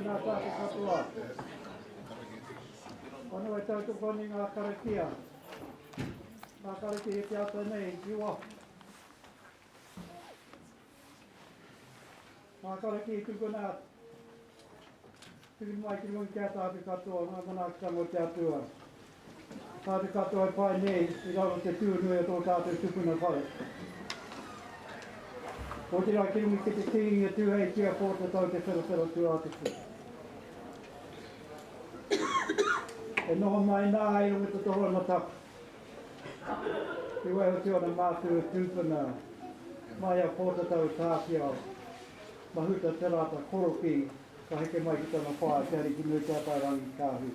nā tāte katoa. Ano e tautu koni ngā karakia. Ngā karakia e te ata nei, iwa. Ngā karakia e tuku nā. Tuku mai ki rungi kia tāte katoa, ngā manākitanga o te atua. Tāte katoa e pai nei, I raro te tūnui o tō tātou tupuna whare. O te rā ki rungi ki te kingi e tūhei kia pōta tau te whera tū ātuku. E noho mai nā e rungi te tohora na tapu. I wai o te ona mātua tūpuna, mai a pōta tau tāpia, mahuta te rata koroki, ka heke mai ki tana whae, te hari ki nui te atarangi kāhu.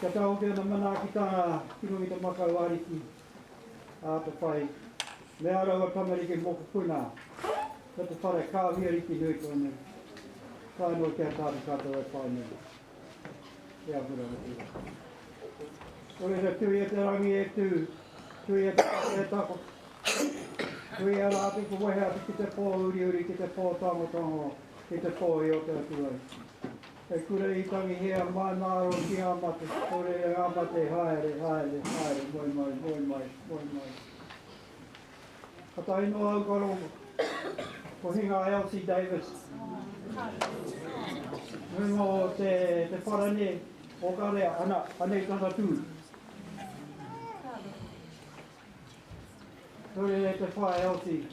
Ka tau ke ana manākitanga ki rungi te makau ariki, a te whai, me araua tamariki moko puna, ka te whare kāwhi ariki nui tōne, whaenua kia tātu katoa e whaenua. Ea mura o tira. Ore re tui e te rangi e tū, tui e te kate e tako, tui e rātu ku wehe atu ki te pō uri ki te pō tango, ki te pō I o te atuai. E kure I tangi hea mai māro ki amate, ore e amate haere, moi. Ka tai noa au karongo, ko hinga Elsie Davis. Rungo te wharane o karea, anei tana tū. Ore e te whae Elsie.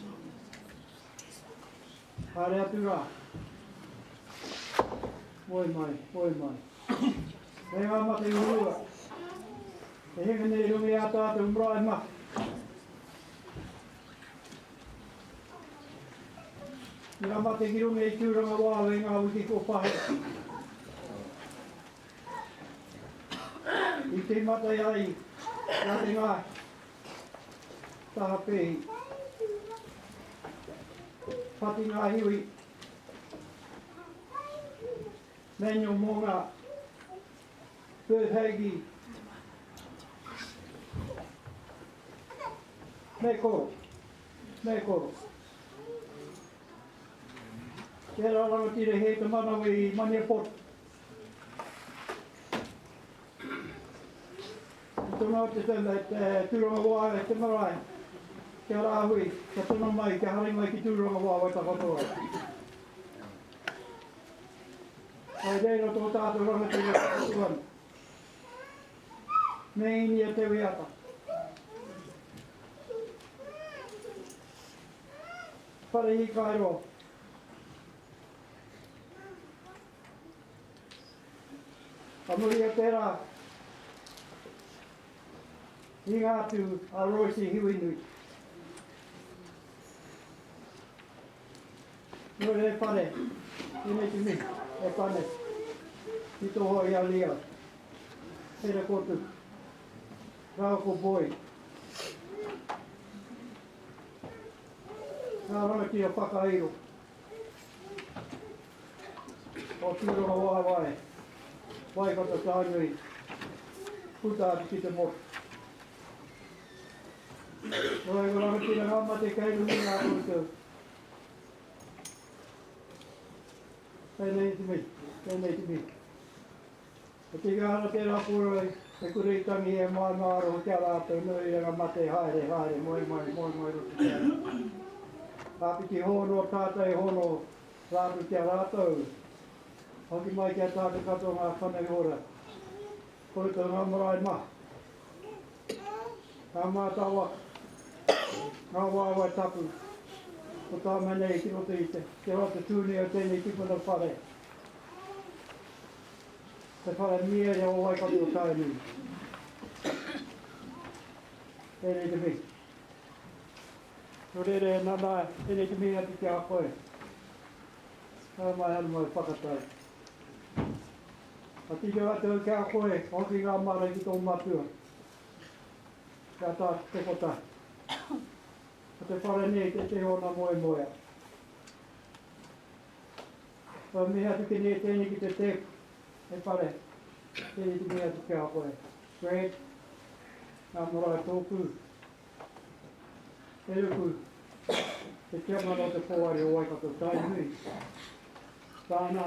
Hare atu rā. Moi mai. E ngā mate urua. E hinga nei rungi a tātou mrai ma. I ngā mate ki rungi I tūranga wāwe ngā wiki ko pahe. I te matai ai, ngā te ngā taha pehi. Pati ngā hiwi. Menyo mō ngā pērheigi. Nei koro. Te raranga tire he te manawa I mania pot. Tuna te tēnei te tūranga wāe te marae. Kia rāhui, ka tuna mai, kia hari mai ki tūranga wāe ta katoa. Ai reira tō tātou ranga tira katoan. Me ini e te wiata. Whare hi kairo. A muri e tērā. I ngā tū a Roisi hiwi nui. Nore e whare. I nei te mi. E pane. I toho I a lia. Hera kotu. Rao ko boi. Ngā rana ki a whakairo. O tūranga wāe. Waikato Tainui Hui ki te motu. Oi ko rana tira ngā mate kai rungi ngā koutou. Tēnei te mi. E te kāna te rapuroi, e kure I tangi e mai māro kia rātou nui e ngā mate haere, moi ruti kia. Hāpiti hono, tātai hono, rātu kia rātou. Hoki mai kia tātou katoa ngā whanei ora. Koutou ngā marae ma. Ngā mātawa. Ngā wāwai tapu. Ko tā menei ki roto I te rata tūni o tēnei tupuna whare. Te whare miere o Waikato Tainui. Tēnei te mi. No rere nana, tēnei te mi ati kia koe. Kā mai anu mai whakatai. A tika atu kia koe, hoki ngā mara ki tō matua. Kia tā te kota. A te whare nei te hona moe. Ka miha tuki nei tēnei ki te te. E whare. Tēnei te miha tuki a koe. Grant. Ngā marae tōku. E ruku. Te kia mana o te pōari o Waikato Tainui. Tāna,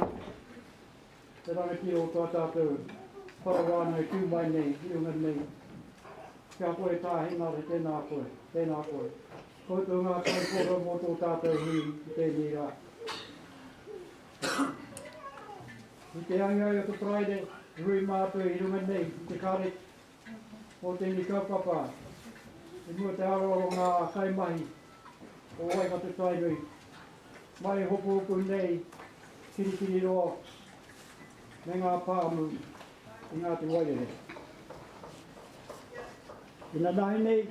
te rangati o tō tātou wharawāna e tūmai nei, hiunga nei. Kia koe tāhinga re tēnā koe. Koutou ngā kaipora mō tō tātou hui i tēnei rā. I te angai o te praide, hui mātou i runga nei, i te kare o tēnei kaupapa. I mua te aroaro ngā kaimahi o Waikato Tainui. Mai hopu nei, kiri roa, me ngā pāmu i ngā te wairere. Ina nahi nei,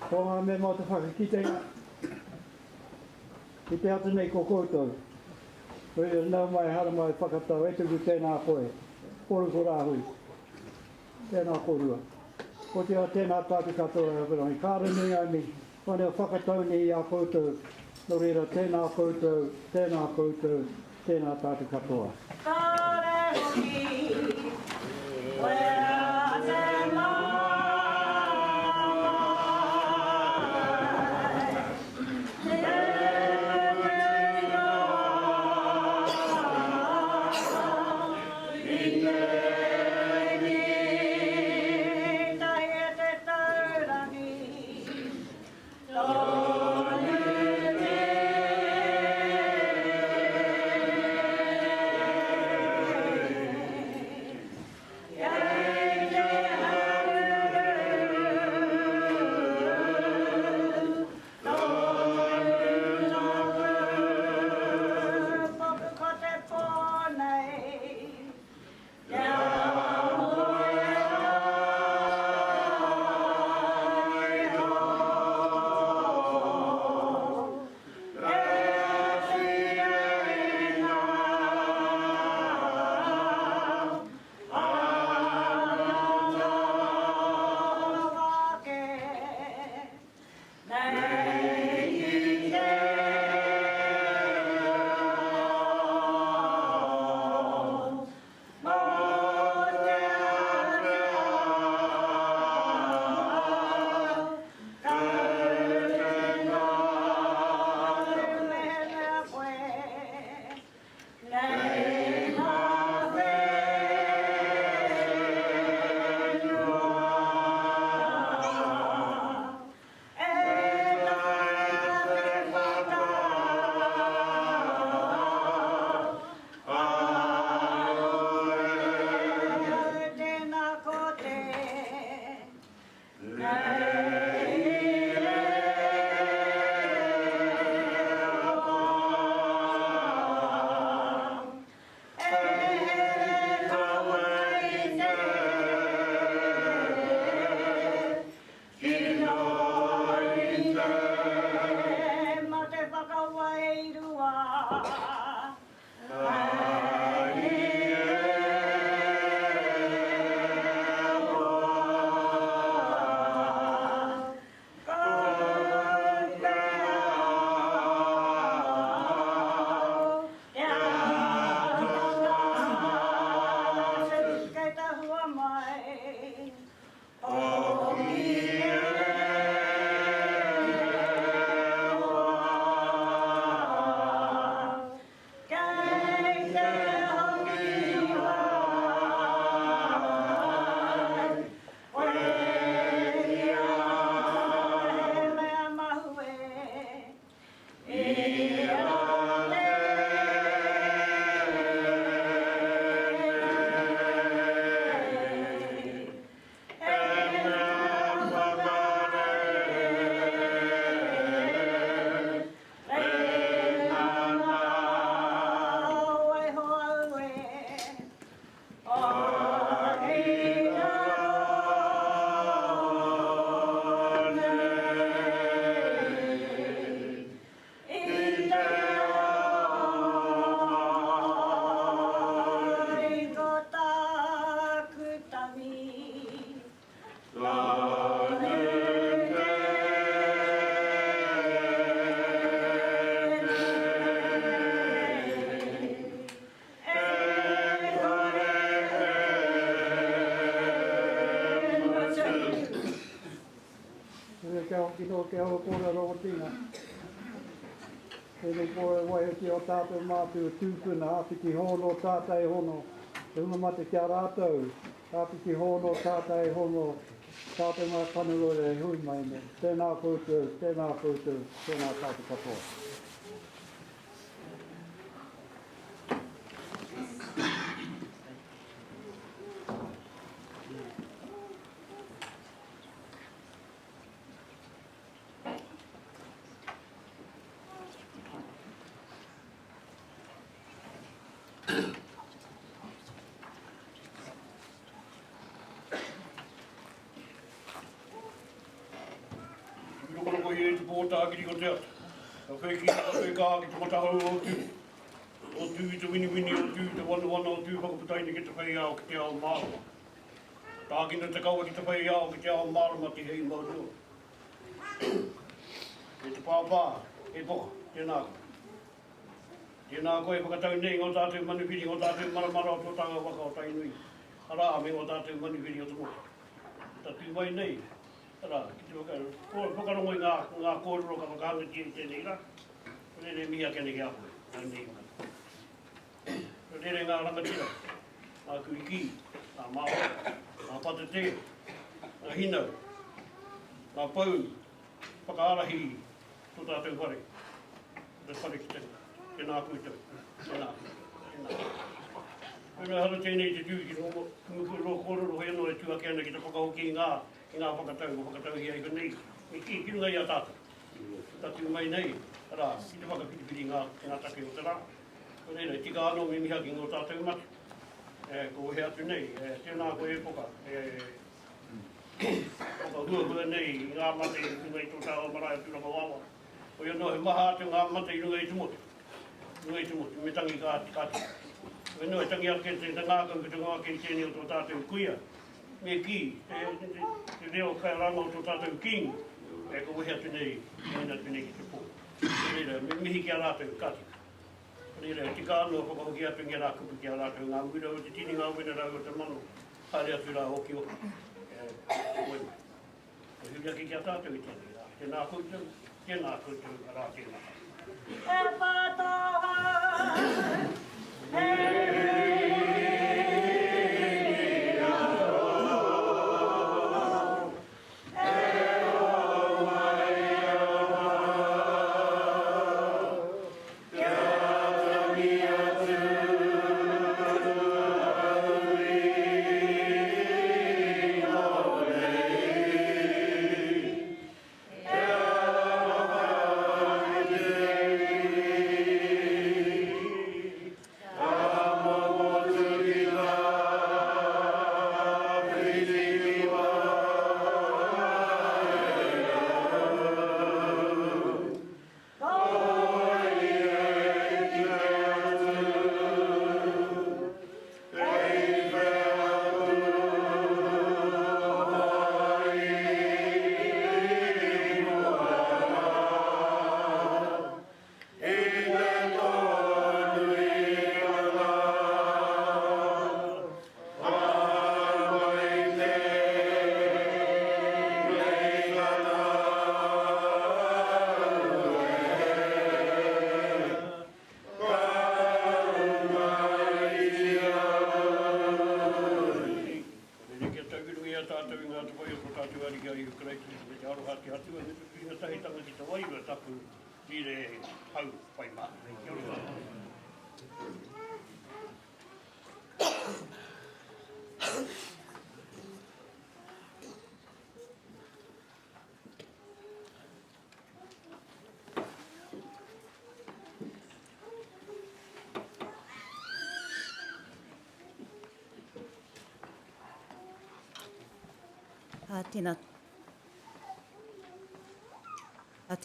ko ngā me mā te whakakitenga, i te atu nei ko koutou. Koe e nau mai hara mai whakatau, e tuku tēnā koe, poru ko rāhui, tēnā korua. Ko te a tēnā tātu katoa e warangi, kāre nei ai mi, whanea whakatau nei a koutou, no reira tēnā koutou, tēnā tātu katoa. Kāre hoki, wea te mai. Tēnei koe wai te o tātou mātua tūpuna, hāpiki hono tātai hono. Te hunga mate kia rātou, hāpiki hono tātai hono. Tātou mā kanurore hui mai me. Tēnā koutou, tēnā koutou, tēnā tātou katoa. O tū te wini wini, o tū te wana wana, o tū whakaputaini ki te whai ao ki te ao māro. Tākina te kaua ki te whai ao ki te ao māro ma te hei maurua. E te pāpā, e poka, tēnā koe. Tēnā koe whakatau nei ngō tātou manuwhiri, ngō tātou maramara o tōtanga waka o Tainui. Arā, me ngō tātou manuwhiri o te moka. Tā tū mai nei, arā, ki te whakarongo i ngā kōrero ka whakahanga tēnei rā. Rere miha kene ki ahoi, nā nei mai. Rere ngā rangatira, ngā kuriki, ngā māo, ngā patate, ngā hinau, ngā pau, whakaarahi, tō tātou whare. Te whare ki tēnā koutou, tēnā. Pēnā hara tēnei te tū ki muku ro kōrero hoi anō e tūake ana ki te whakahoki i ngā whakatau hi ai honei. Me ki runga i a tātou. Tatu mai nei, arā, ki te whakapiripiri ngā take o te rā. Reira, tika anō me miha ki ngō tātou matu. Ko he atu nei, tēnā koe e poka. Poka hua nei, ngā mate i runga i tō tāo marae tūranga wawa. O ia no he maha atu ngā mate i runga i tumotu. Runga i tumotu, me tangi kāti. O no e tangi ake te ngākau ki te ngākei tēnei o tō tātou kuia. Me ki, te reo kai ranga o tō tātou king. Ko he atu nei, mēna atu nei ki te pō. Reira, me mihi ki a rātou kāti. Reira, tika anō whakahoki atu ngia rā kupu ki a rātou ngā mwira o te tini ngā wena rau o te mano. Haere atu rā hoki o. Wena. O huri ake ki a tātou i tēnei rā. Tēnā koutou rā tēnā. E patoha,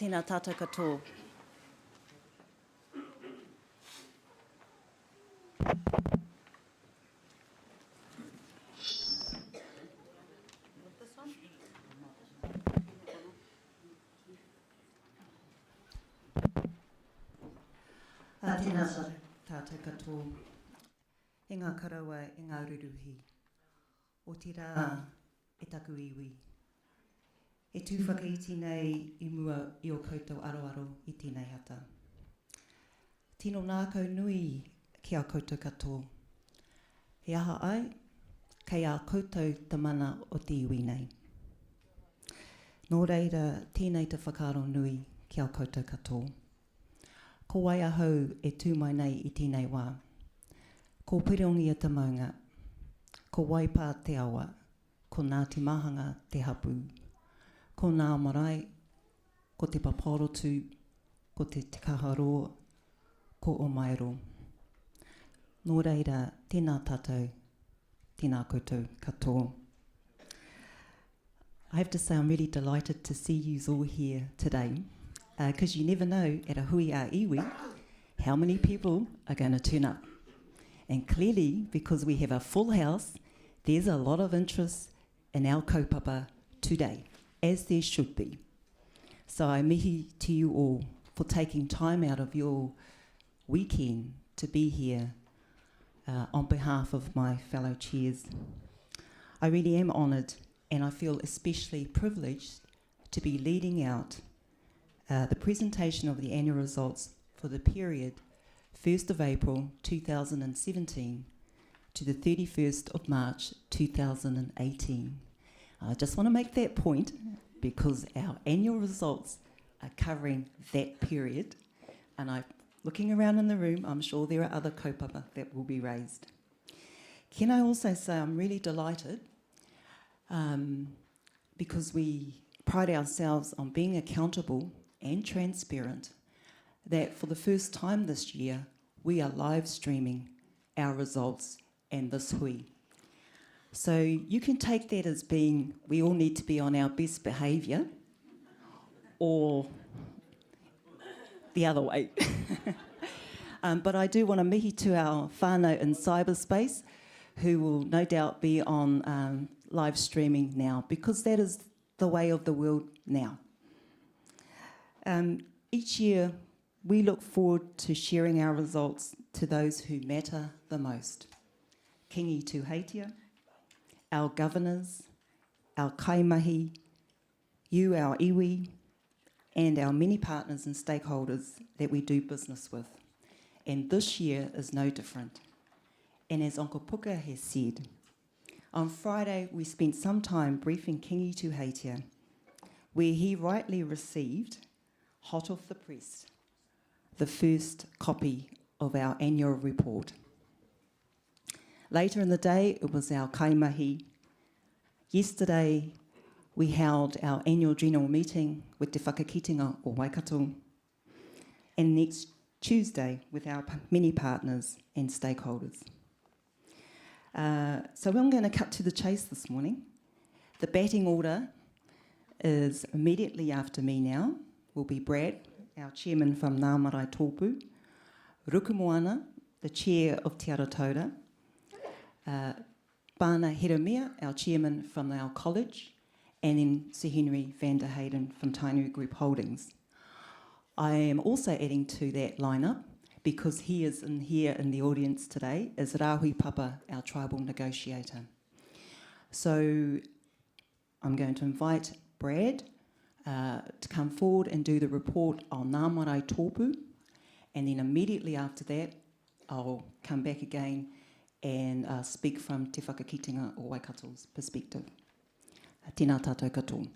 Tēnā tātou katoa. Tēnā tātou katoa. E ngā karaua, e ngā ruruhi. O te rā, e taku iwi. E tūwhakaiti nei I mua I o koutou aroaro I tēnei hata. Tino nākau nui ki a koutou katoa. He aha ai, kei a koutou tamana o te iwi nei. Nō reira, tēnei te whakaaro nui ki a koutou katoa. Ko wai ahau e tū mai nei i tēnei wā. Ko pirongi e te maunga. Ko waipā te awa. Ko Ngāti Mahanga te hapu. Ko Ngā marae. Ko te paporotu. Ko te kaharoa. Ko o mairo. Nō reira, tēnā tātou. Tēnā koutou katoa. I have to say I'm really delighted to see you all here today, because you never know at a hui a iwi how many people are going to turn up. And clearly, because we have a full house, there's a lot of interest in our kaupapa today, as there should be. So I mihi to you all for taking time out of your weekend to be here on behalf of my fellow chairs. I really am honoured, and I feel especially privileged to be leading out the presentation of the annual results for the period 1st of April 2017 to the 31st of March 2018. I just want to make that point because our annual results are covering that period, and I'm looking around in the room, I'm sure there are other kaupapa that will be raised. Can I also say I'm really delighted because we pride ourselves on being accountable and transparent, that for the first time this year, we are live streaming our results and this hui. So you can take that as being we all need to be on our best behaviour, or the other way. But I do want to mihi to our whānau in cyberspace, who will no doubt be on live streaming now, because that is the way of the world now. Each year, we look forward to sharing our results to those who matter the most. Kingi Tuheitia, our governors, our kaimahi, you, our iwi, and our many partners and stakeholders that we do business with. And this year is no different. And as Uncle Puka has said, on Friday we spent some time briefing Kingi Tuheitia, where he rightly received, hot off the press, the first copy of our annual report. Later in the day, it was our kaimahi. Yesterday, we held our annual general meeting with Te Whakakitenga o Waikato, and next Tuesday with our many partners and stakeholders. So I'm going to cut to the chase this morning. The batting order is immediately after me now will be Brad, our chairman from Ngā Marae Tōpū, Rukumoana, the chair of Te Aratora, Bāna Heremia, our chairman from our college, and then Sir Henry van der Hayden from Tainui Group Holdings. I am also adding to that lineup, because he is here in the audience today, is Rāhui Papa, our tribal negotiator. So I'm going to invite Brad to come forward and do the report on Ngā Marae Tōpū, and then immediately after that I'll come back again and speak from Te Whakakitenga o Waikato's perspective. Tēnā tātou katoa.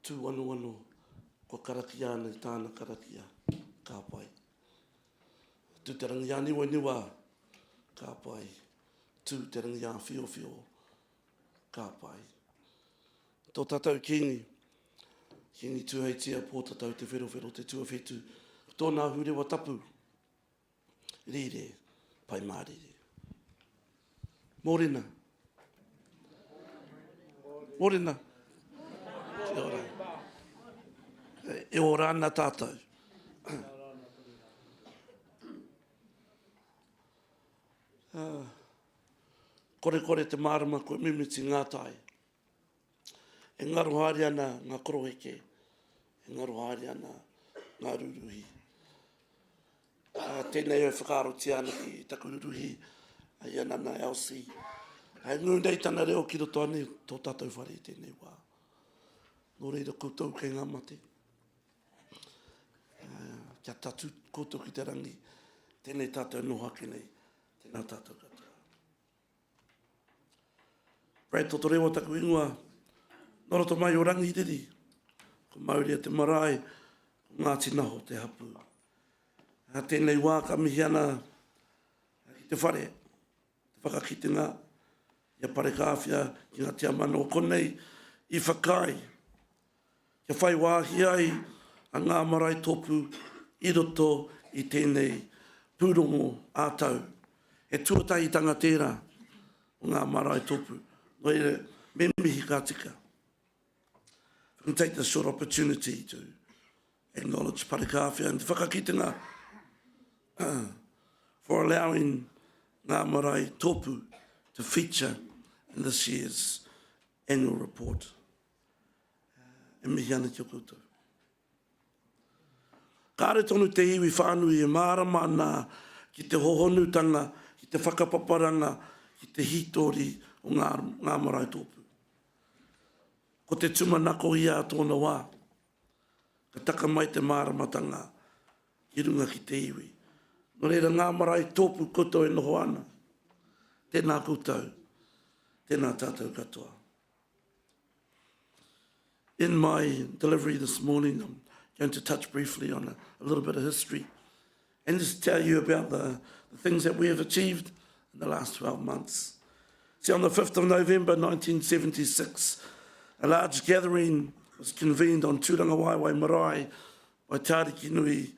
Tū anu ko karakia ana i tāna karakia, ka pai. Tū te rangi a niwa, ka pai. Tū te rangi a whio, ka pai. Tō tātou Kingi Tuheitia, pō tātou te whero, te tuawhetu. Tōnā hurewa tapu, rire, pai mārire. Mōrena. Mōrena. Kia ora. E ora ana tātou. Kore te marama koe mimiti ngā tai. E ngaro haere ana ngā koroheke. E ngaro haere ana ngā ruruhi. Tēnei o whakaaroti ana ki taku ruruhi, a ia nana Elsie. Hei ngūnei tana reo ki roto ane tō tātou whare tēnei wā. Nō reira koutou kei ngā mate. Kia tatu koutou ki te rangi, tēnei tātou noha ki nei, tēnā tātou katoa. Brad toto rewa taku ingoa, noroto mai o rangi riri, ko Māori a te marae, ko Ngāti Naho te hapu. Tēnei wā ka mihi ana ki te whare, te whakakitenga, ia pare kāwhia ki ngā tia mana o konei i whakai. Kia whai wāhi ai a ngā marae tōpu i roto i tēnei pūrongo ātau. E tuatahitanga tērā o ngā marae tōpu. Noi re, me mihi kā tika. We can take this short opportunity to acknowledge pare kāwhia and te whakakitenga for allowing ngā marae tōpu to feature in this year's annual report. E mihi ana ki o koutou. Kāre tonu te iwi whānui e mārama nā ki te hohonutanga, ki te whakapaparanga, ki te hitori o ngā marae tōpu. Ko te tumanako ia tōna wā, ka taka mai te māramatanga ki runga ki te iwi. Nō reira ngā marae tōpu koutou e noho ana. Tēnā koutou, tēnā tātou katoa. In my delivery this morning, I'm going to touch briefly on a little bit of history and just tell you about the things that we have achieved in the last 12 months. See, on the 5th of November 1976, a large gathering was convened on Tūrangawaiwai Marae by Tāriki Nui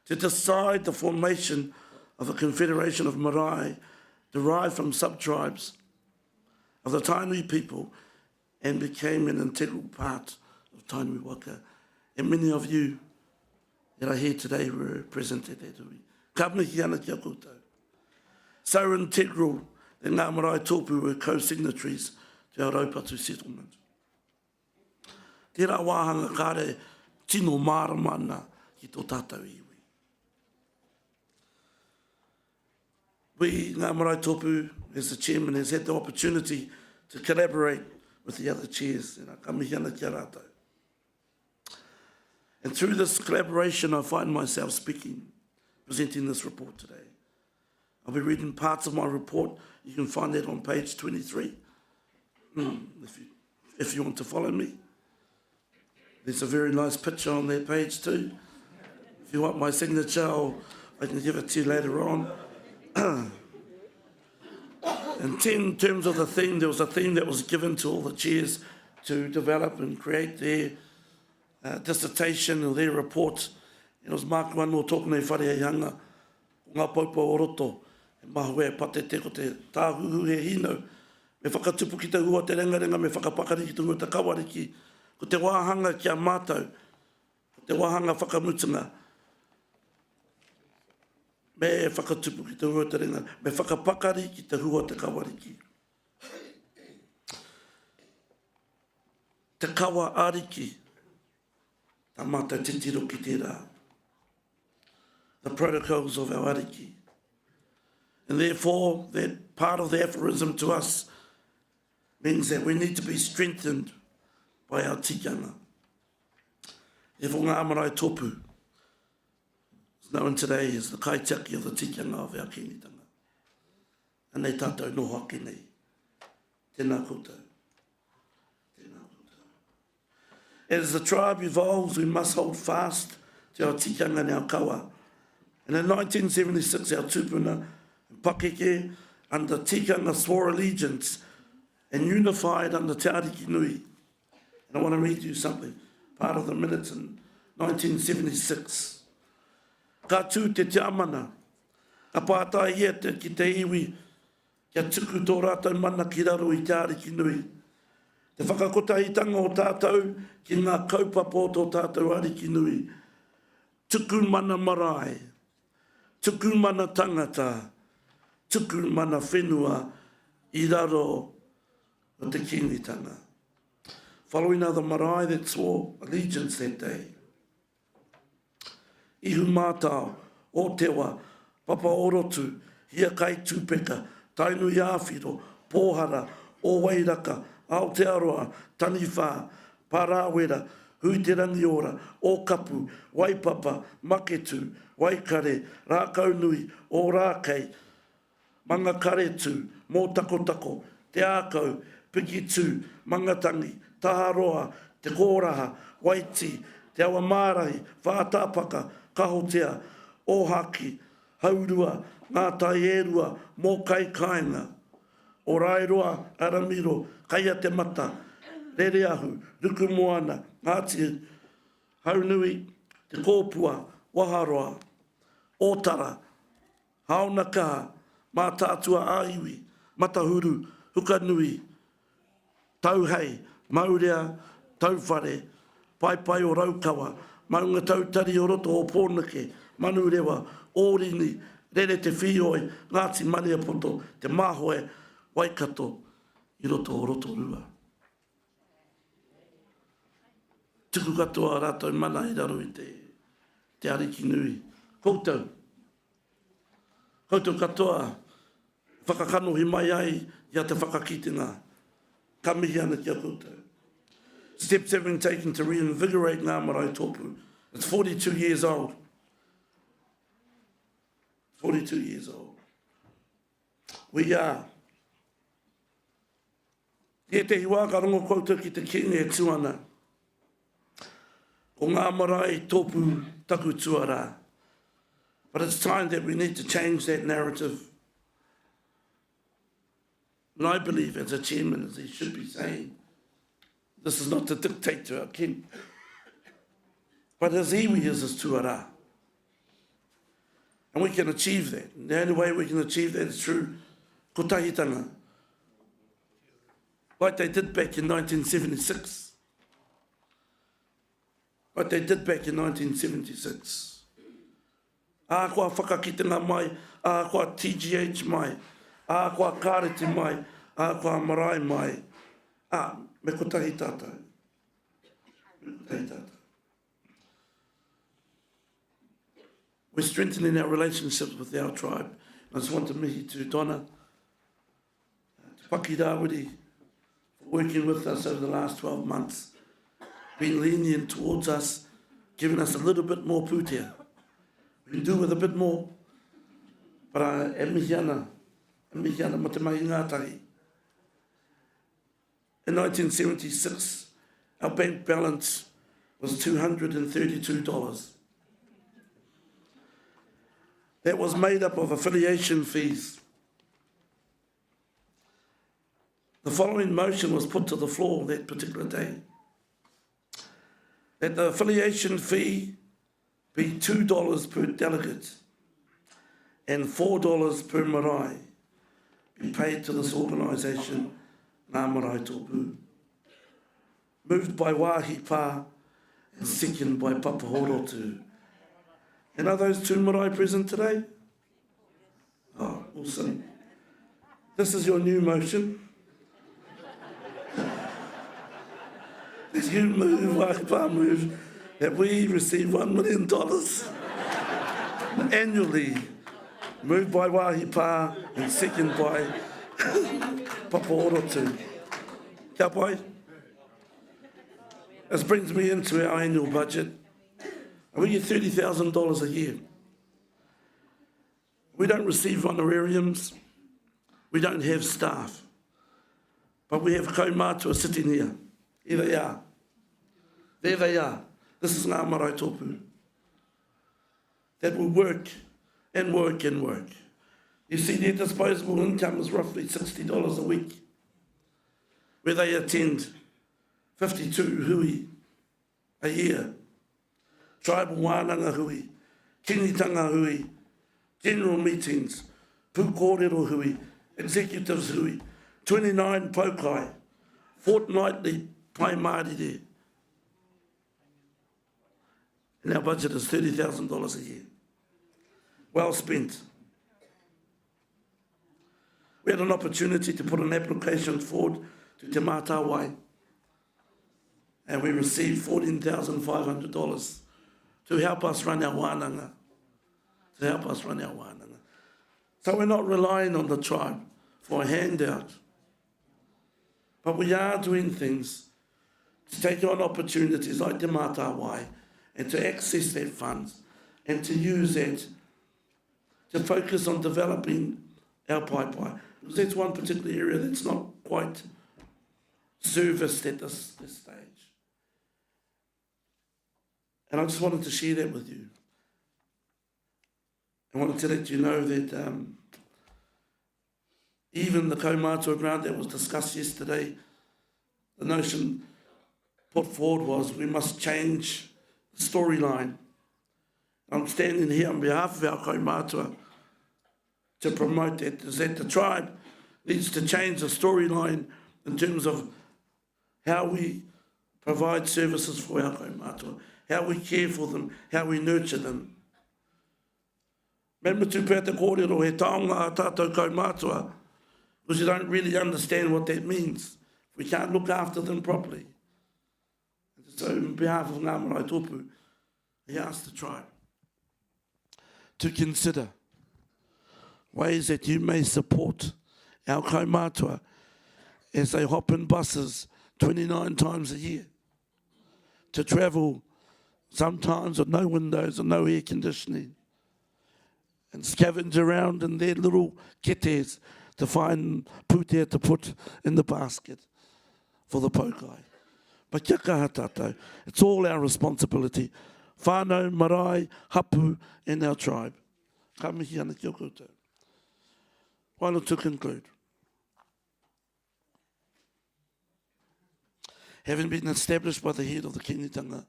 to decide the formation of a confederation of marae derived from sub-tribes of the Tainui people and became an integral part of Tainui Waka. And many of you that are here today were present at that hui. Ka mihi ana ki a koutou. So integral that ngā marae tōpu were co-signatories to our Raupatu settlement. Tērā wāhanga kāre tino māramana ki tō tātou iwi. We, ngā marae tōpu, as the chairman, has had the opportunity to collaborate with the other chairs. And ka mihi ana ki a rātou. And through this collaboration, I find myself speaking, presenting this report today. I'll be reading parts of my report. You can find that on page 23, if you want to follow me. There's a very nice picture on that page too. If you want my signature, I can give it to you later on. And in terms of the theme, there was a theme that was given to all the chairs to develop and create their dissertation or their report. And it was Mark Wano tōku nei whare e hanga, ngā paupa o roto, e mahu e pate te ko te tāhuhu he hino, me whakatupu ki te hua te rengarenga, me whakapakari ki te hua te kawariki, ko te wāhanga ki a mātou, ko te wāhanga whakamutunga, me whakatupu ki te hua te renga, me whakapakari ki te hua te kawariki. Te kawa ariki, tā mātou te tiro ki tērā. The protocols of our ariki. And therefore, that part of the aphorism to us means that we need to be strengthened by our tikanga. Therefore, ngā marae tōpu is known today as the kaitaki of the tikanga of our kīnitanga. And nei tātou noho ake nei. Tēnā koutou. As the tribe evolves, we must hold fast to our tikanga and our kawa. And in 1976, our tūpuna and Pakeke under tikanga swore allegiance and unified under Tāriki Nui. And I want to read you something, part of the minutes in 1976. Ka tū te te amana, a pātai ia te ki te iwi, kia tuku tō rātou mana ki raro i Tāriki Nui. Te whakakotahitanga o tātou ki ngā kaupapa o tō tātou ariki nui. Tuku mana marae, tuku mana tangata, tuku mana whenua i raro o te kīnitanga. Following other marae that swore allegiance that day. ihu mātao, o tewa, papa orotu, hia kai tūpeka, tainui āwhiro, pōhara, o wairaka, Aotearoa, Taniwha, Parawera, Hui te rangi ora, o kapu, waipapa, maketu, waikare, rākaunui, o rākei, manga karetu, mō takotako, te ākau, pikitu, mangatangi, taharoa, te kōraha, waiti, te awa mārahi, whātāpaka, kahotea, ōhaki, haurua, ngā tai erua, mō kai kāinga, o rairoa, aramiro, kaia te mata, rere ahu, ruku moana, ngāti, haunui, te kōpua, waharoa, ōtara, haona kaha, mā tātua āiwi, matahuru, hukanui, tauhei, maurea, tauwhare, paipai o raukawa, maunga tautari o roto o pōnake, manurewa, ōrini, rere te whioi, Ngāti Maniapoto, te mahoe, Waikato, i roto o Rotorua. Tuku katoa rātou mana i raro i te ariki nui. Koutou. Koutou katoa, whakakanohi mai ai i a te whakakitenga. Ka mihi ana kia koutou. Steps have been taken to reinvigorate ngā marae tōpū. It's 42 years old. 42 years old. We are. E te hiwa ka rongo koutou ki te kine e tuana. O ngā marae tōpū taku tuara. But it's time that we need to change that narrative. And I believe as a chairman, as he should be saying, this is not to dictate to our king. But as iwi is his tuara. And we can achieve that. And the only way we can achieve that is through kotahitanga. Like they did back in 1976. Like they did back in 1976. Ākoa whakakitenga mai, ākoa TGH mai, ākoa kāreti mai, ākoa marae mai. Me kotahi tātou. Me kotahi tātou. We're strengthening our relationships with our tribe. I just want to mihi to Donna, to Paki Rawiri, for working with us over the last 12 months, being lenient towards us, giving us a little bit more pūtea. We can do with a bit more, but e mihi ana ma te mahi ngātahi. In 1976, our bank balance was $232. That was made up of affiliation fees. The following motion was put to the floor that particular day. That the affiliation fee be $2 per delegate and $4 per marae be paid to this organisation, Ngā Marae Tōpū. Moved by Wāhi Pā and second by Papa Horotu. And are those two marae present today? Oh, awesome. This is your new motion. As you move, Wāhi Pā move, that we receive $1 million annually. Moved by Wāhi Pā and second by Papa Orotu. Kia pai? This brings me into our annual budget. We get $30,000 a year. We don't receive honorariums. We don't have staff. But we have kaumātua sitting here. Here they are. There they are. This is Ngā Marae Tōpū. That will work and work and work. You see, their disposable income is roughly $60 a week, where they attend 52 hui a year. Tribal wānanga hui, kinitanga hui, general meetings, pūkōrero hui, executives hui, 29 paukai, fortnightly pai Māori there. And our budget is $30,000 a year. Well spent. We had an opportunity to put an application forward to Te Mātāwai, and we received $14,500 to help us run our wānanga. To help us run our wānanga. So we're not relying on the tribe for a handout. But we are doing things to take on opportunities like Te Mātāwai and to access their funds and to use it to focus on developing our paipai. Because that's one particular area that's not quite serviced at this stage. And I just wanted to share that with you. I wanted to let you know that even the kaumātua grant that was discussed yesterday, the notion put forward was we must change the storyline. I'm standing here on behalf of our kaumātua to promote that, is that the tribe needs to change the storyline in terms of how we provide services for our kaumātua, how we care for them, how we nurture them. Remember to pēr te kōrero he taonga a tātou kaumātua, because you don't really understand what that means. We can't look after them properly. So on behalf of Ngā Marae Tōpū, he asked the tribe to consider ways that you may support our kaumātua as they hop in buses 29 times a year to travel sometimes with no windows and no air conditioning and scavenge around in their little ketes to find pūtea to put in the basket for the pokai. But kia kaha tātou, it's all our responsibility. Whānau, marae, hapu, and our tribe. Ka mihi ana ki o koutou. Final to conclude. Having been established by the head of the Kingitanga,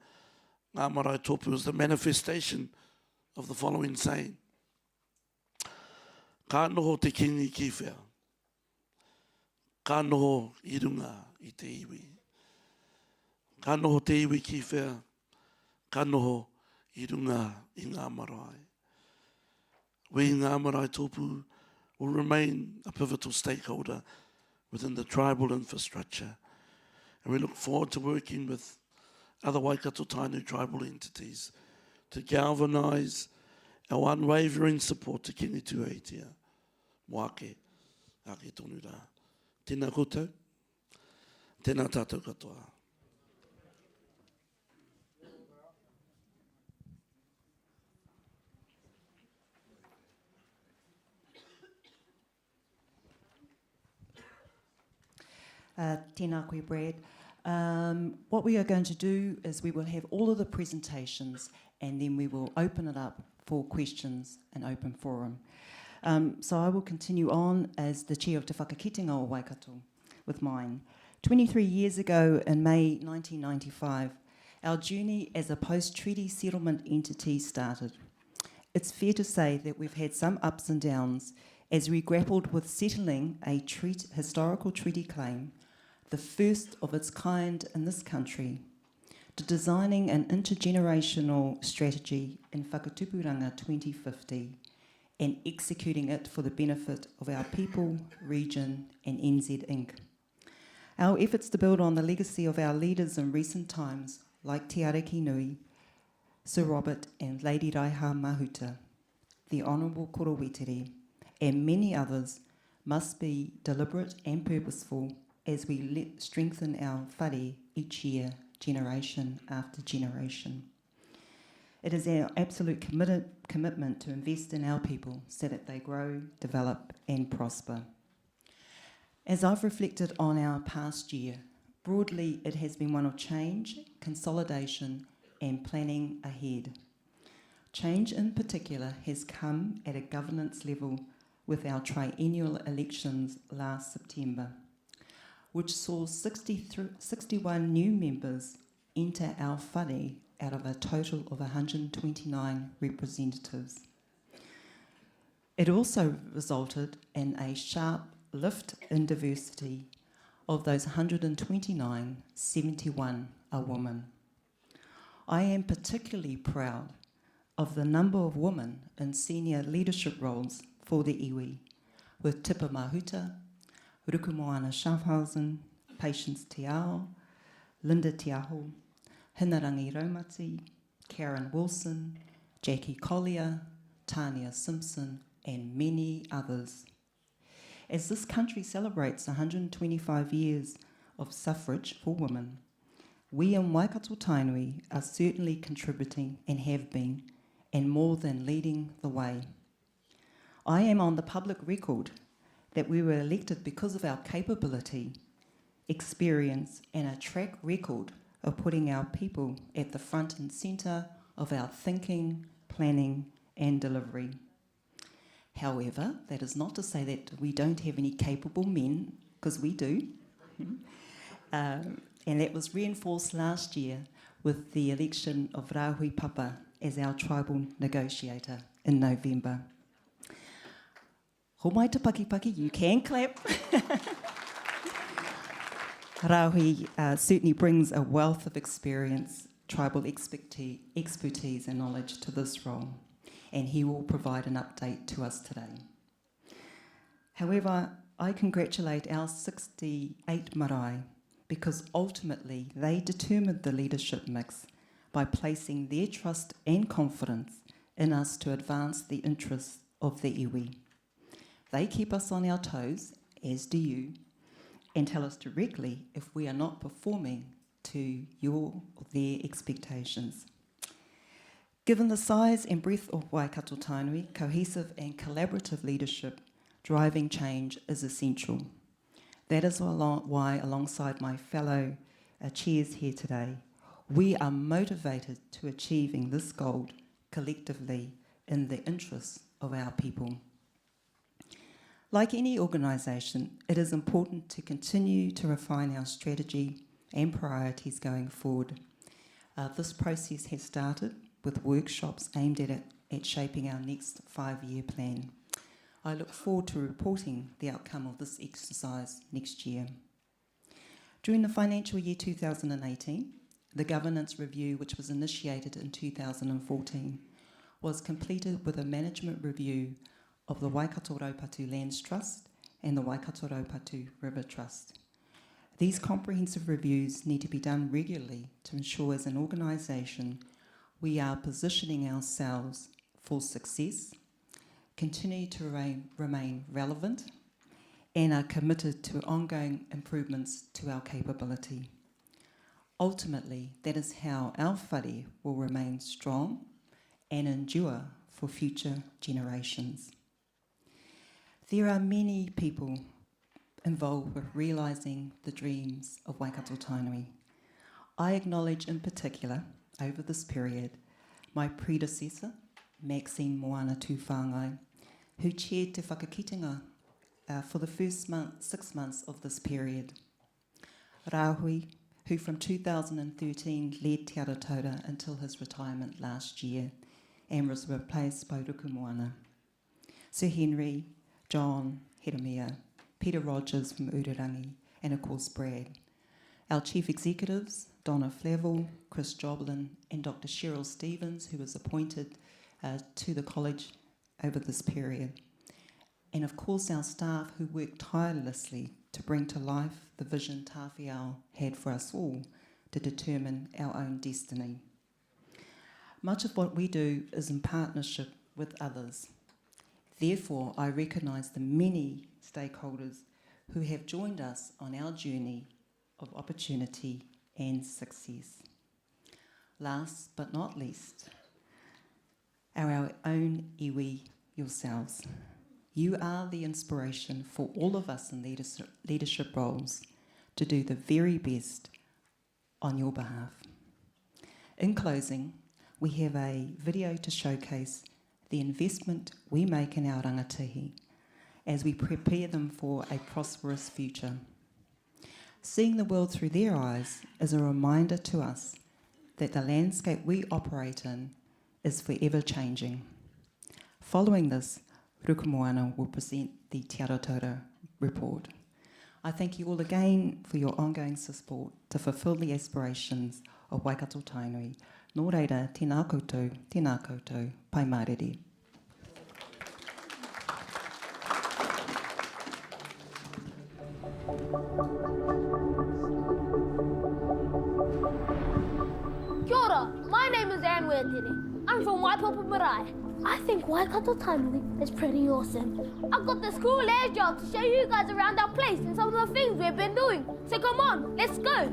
Ngā Marae Tōpū is the manifestation of the following saying. Ka noho te kingi ki whea. Ka noho I runga I te iwi. Ka noho te iwi ki whea. Ka noho I runga I Ngā Marae. We Ngā Marae Tōpū will remain a pivotal stakeholder within the tribal infrastructure. And we look forward to working with other Waikato Tainui tribal entities to galvanise our unwavering support to Kini Tuaitia. Moake, ake tonu rā. Tēnā koutou, tēnā tātou katoa. Tēnā koe, Brad. What we are going to do is we will have all of the presentations and then we will open it up for questions and open forum. So I will continue on as the chair of Te Whakakitenga o Waikato with mine. 23 years ago in May 1995, our journey as a post-treaty settlement entity started. It's fair to say that we've had some ups and downs as we grappled with settling a historical treaty claim, the first of its kind in this country, to designing an intergenerational strategy in Whakatupuranga 2050 and executing it for the benefit of our people, region and NZ Inc. Our efforts to build on the legacy of our leaders in recent times, like Te Ariki Nui, Sir Robert and Lady Raiha Mahuta, the Honourable Korowetere, and many others, must be deliberate and purposeful as we strengthen our whare each year, generation after generation. It is our absolute commitment to invest in our people so that they grow, develop and prosper. As I've reflected on our past year, broadly it has been one of change, consolidation and planning ahead. Change in particular has come at a governance level with our triennial elections last September, which saw 61 new members enter our whare out of a total of 129 representatives. It also resulted in a sharp lift in diversity. Of those 129, 71 are women. I am particularly proud of the number of women in senior leadership roles for the iwi, with Tipa Mahuta, Rukumoana Schaffhausen, Patience Te Ao, Linda Te Aho, Hinarangi Raumati, Karen Wilson, Jackie Collier, Tania Simpson, and many others. As this country celebrates 125 years of suffrage for women, we in Waikato Tainui are certainly contributing and have been, and more than leading the way. I am on the public record that we were elected because of our capability, experience, and a track record of putting our people at the front and centre of our thinking, planning, and delivery. However, that is not to say that we don't have any capable men, because we do. And that was reinforced last year with the election of Rahui Papa as our tribal negotiator in November. Ho mai te paki, you can clap. Rahui certainly brings a wealth of experience, tribal expertise and knowledge to this role, and he will provide an update to us today. However, I congratulate our 68 marae because ultimately they determined the leadership mix by placing their trust and confidence in us to advance the interests of the iwi. They keep us on our toes, as do you, and tell us directly if we are not performing to your or their expectations. Given the size and breadth of Waikato Tainui, cohesive and collaborative leadership driving change is essential. That is why, alongside my fellow chairs here today, we are motivated to achieving this goal collectively in the interests of our people. Like any organisation, it is important to continue to refine our strategy and priorities going forward. This process has started with workshops aimed at shaping our next 5-year plan. I look forward to reporting the outcome of this exercise next year. During the financial year 2018, the governance review, which was initiated in 2014, was completed with a management review of the Waikato Raupatu Lands Trust and the Waikato Raupatu River Trust. These comprehensive reviews need to be done regularly to ensure as an organisation we are positioning ourselves for success, continue to remain relevant, and are committed to ongoing improvements to our capability. Ultimately, that is how our whare will remain strong and endure for future generations. There are many people involved with realising the dreams of Waikato Tainui. I acknowledge in particular, over this period, my predecessor, Maxine Moana Tūwhāngai, who chaired Te Whakakitenga for the first 6 months of this period. Rahui, who from 2013 led Te Aratora until his retirement last year and was replaced by Ruku Moana. Sir Henry, John, Heremia, Peter Rogers from Urirangi, and of course Brad. Our chief executives, Donna Flavel, Chris Joblin, and Dr. Cheryl Stevens, who was appointed to the college over this period. And of course our staff who worked tirelessly to bring to life the vision Tawhiao had for us all to determine our own destiny. Much of what we do is in partnership with others. Therefore, I recognise the many stakeholders who have joined us on our journey of opportunity and success. Last but not least, are our own iwi yourselves. You are the inspiration for all of us in leadership roles to do the very best on your behalf. In closing, we have a video to showcase the investment we make in our rangatihi as we prepare them for a prosperous future. Seeing the world through their eyes is a reminder to us that the landscape we operate in is forever changing. Following this, Ruku Moana will present the Te Aratora report. I thank you all again for your ongoing support to fulfil the aspirations of Waikato Tainui. Nō reira, tēnā koutou, pai mārere. Kia ora, my name is Anne Tainui Hui. I'm from Waikato Marae. I think Waikato Tainui is pretty awesome. I've got this cool air job to show you guys around our place and some of the things we've been doing. So come on, let's go.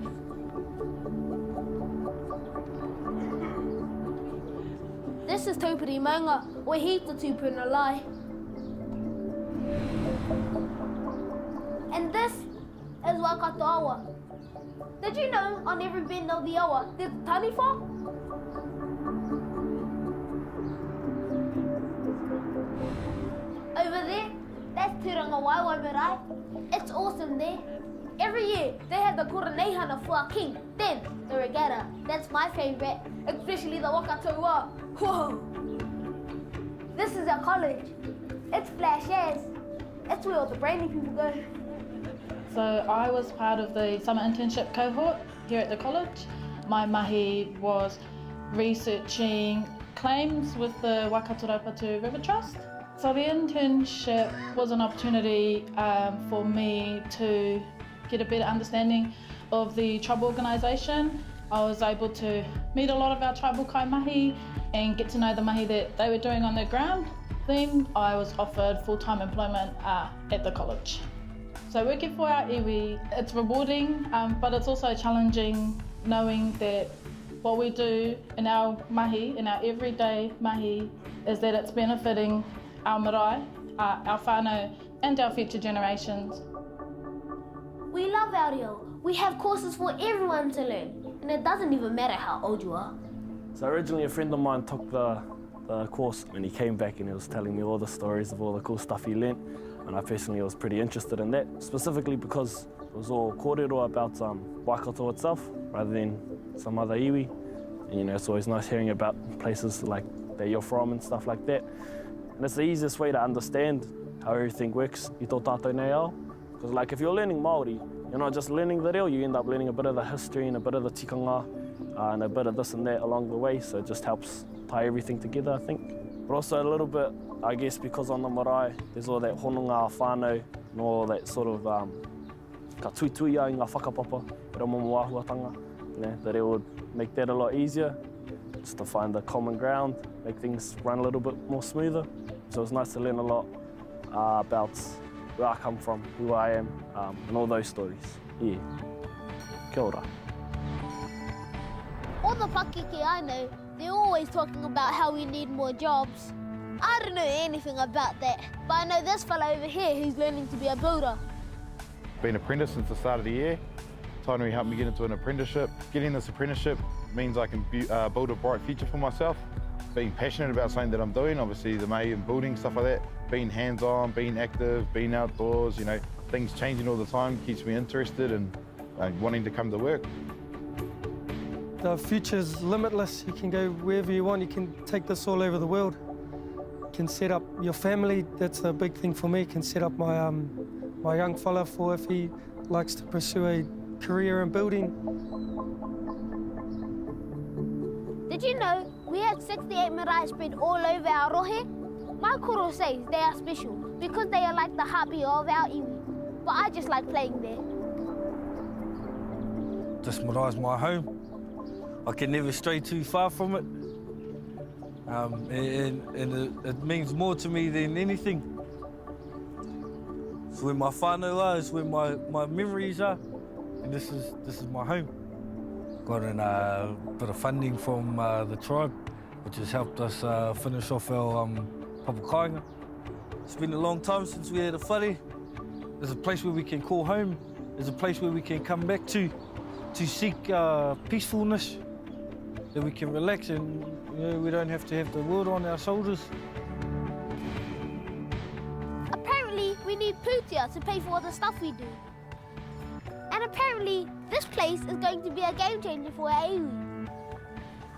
This is Tupiri Maunga, or Hita Tupuna Lai. And this is Waikato Awa. Did you know on every bend of the awa there's a taniwha? Over there, that's Turanga Waiwai Marae. It's awesome there. Every year, they have the Koroneihana for our king. Then, the regatta. That's my favourite, especially the Waikato Wā. Whoa! This is our college. It's flash as. It's where all the brainy people go. So I was part of the summer internship cohort here at the college. My mahi was researching claims with the Waikato Raupatu River Trust. So the internship was an opportunity for me to get a better understanding of the tribal organisation. I was able to meet a lot of our tribal kaimahi and get to know the mahi that they were doing on the ground. Then I was offered full-time employment at the college. So working for our iwi, it's rewarding, but it's also challenging knowing that what we do in our mahi, in our everyday mahi, is that it's benefiting our marae, our whānau, and our future generations. We love our reo. We have courses for everyone to learn, and it doesn't even matter how old you are. So originally a friend of mine took the course and he came back and he was telling me all the stories of all the cool stuff he learnt, and I personally was pretty interested in that, specifically because it was all kōrero about Waikato itself rather than some other iwi. And you know, it's always nice hearing about places like that you're from and stuff like that. And it's the easiest way to understand how everything works i tō tātou nei ao. Because like if you're learning Māori, you're not just learning the reo, you end up learning a bit of the history and a bit of the tikanga and a bit of this and that along the way, so it just helps tie everything together, I think. But also a little bit, I guess, because on the marae, there's all that hononga whānau and all that sort of ka tuitui a i ngā whakapapa, reo momo āhuatanga. The reo would make that a lot easier, just to find the common ground, make things run a little bit more smoother. So it's nice to learn a lot about where I come from, who I am, and all those stories. Yeah. Kia ora. All the pakeke I know, they're always talking about how we need more jobs. I don't know anything about that, but I know this fella over here who's learning to be a builder. Been an apprentice since the start of the year. Tainui helped me get into an apprenticeship. Getting this apprenticeship means I can build a bright future for myself. Being passionate about something that I'm doing, obviously the mahi and building, stuff like that. Being hands-on, being active, being outdoors, you know, things changing all the time keeps me interested and wanting to come to work. The future's limitless. You can go wherever you want. You can take this all over the world. You can set up your family. That's a big thing for me. You can set up my my young fella for if he likes to pursue a career in building. Did you know we had 68 marae spread all over our rohe? My koro says they are special because they are like the heartbeat of our iwi. But I just like playing there. This marae's my home. I can never stray too far from it. And it means more to me than anything. It's where my whānau are, it's where my memories are, and this is my home. Got a bit of funding from the tribe, which has helped us finish off our papakainga. It's been a long time since we had a whare. There's a place where we can call home. There's a place where we can come back to seek peacefulness, that we can relax and we don't have to have the world on our shoulders. Apparently, we need pūtea to pay for all the stuff we do. And apparently, this place is going to be a game changer for our iwi.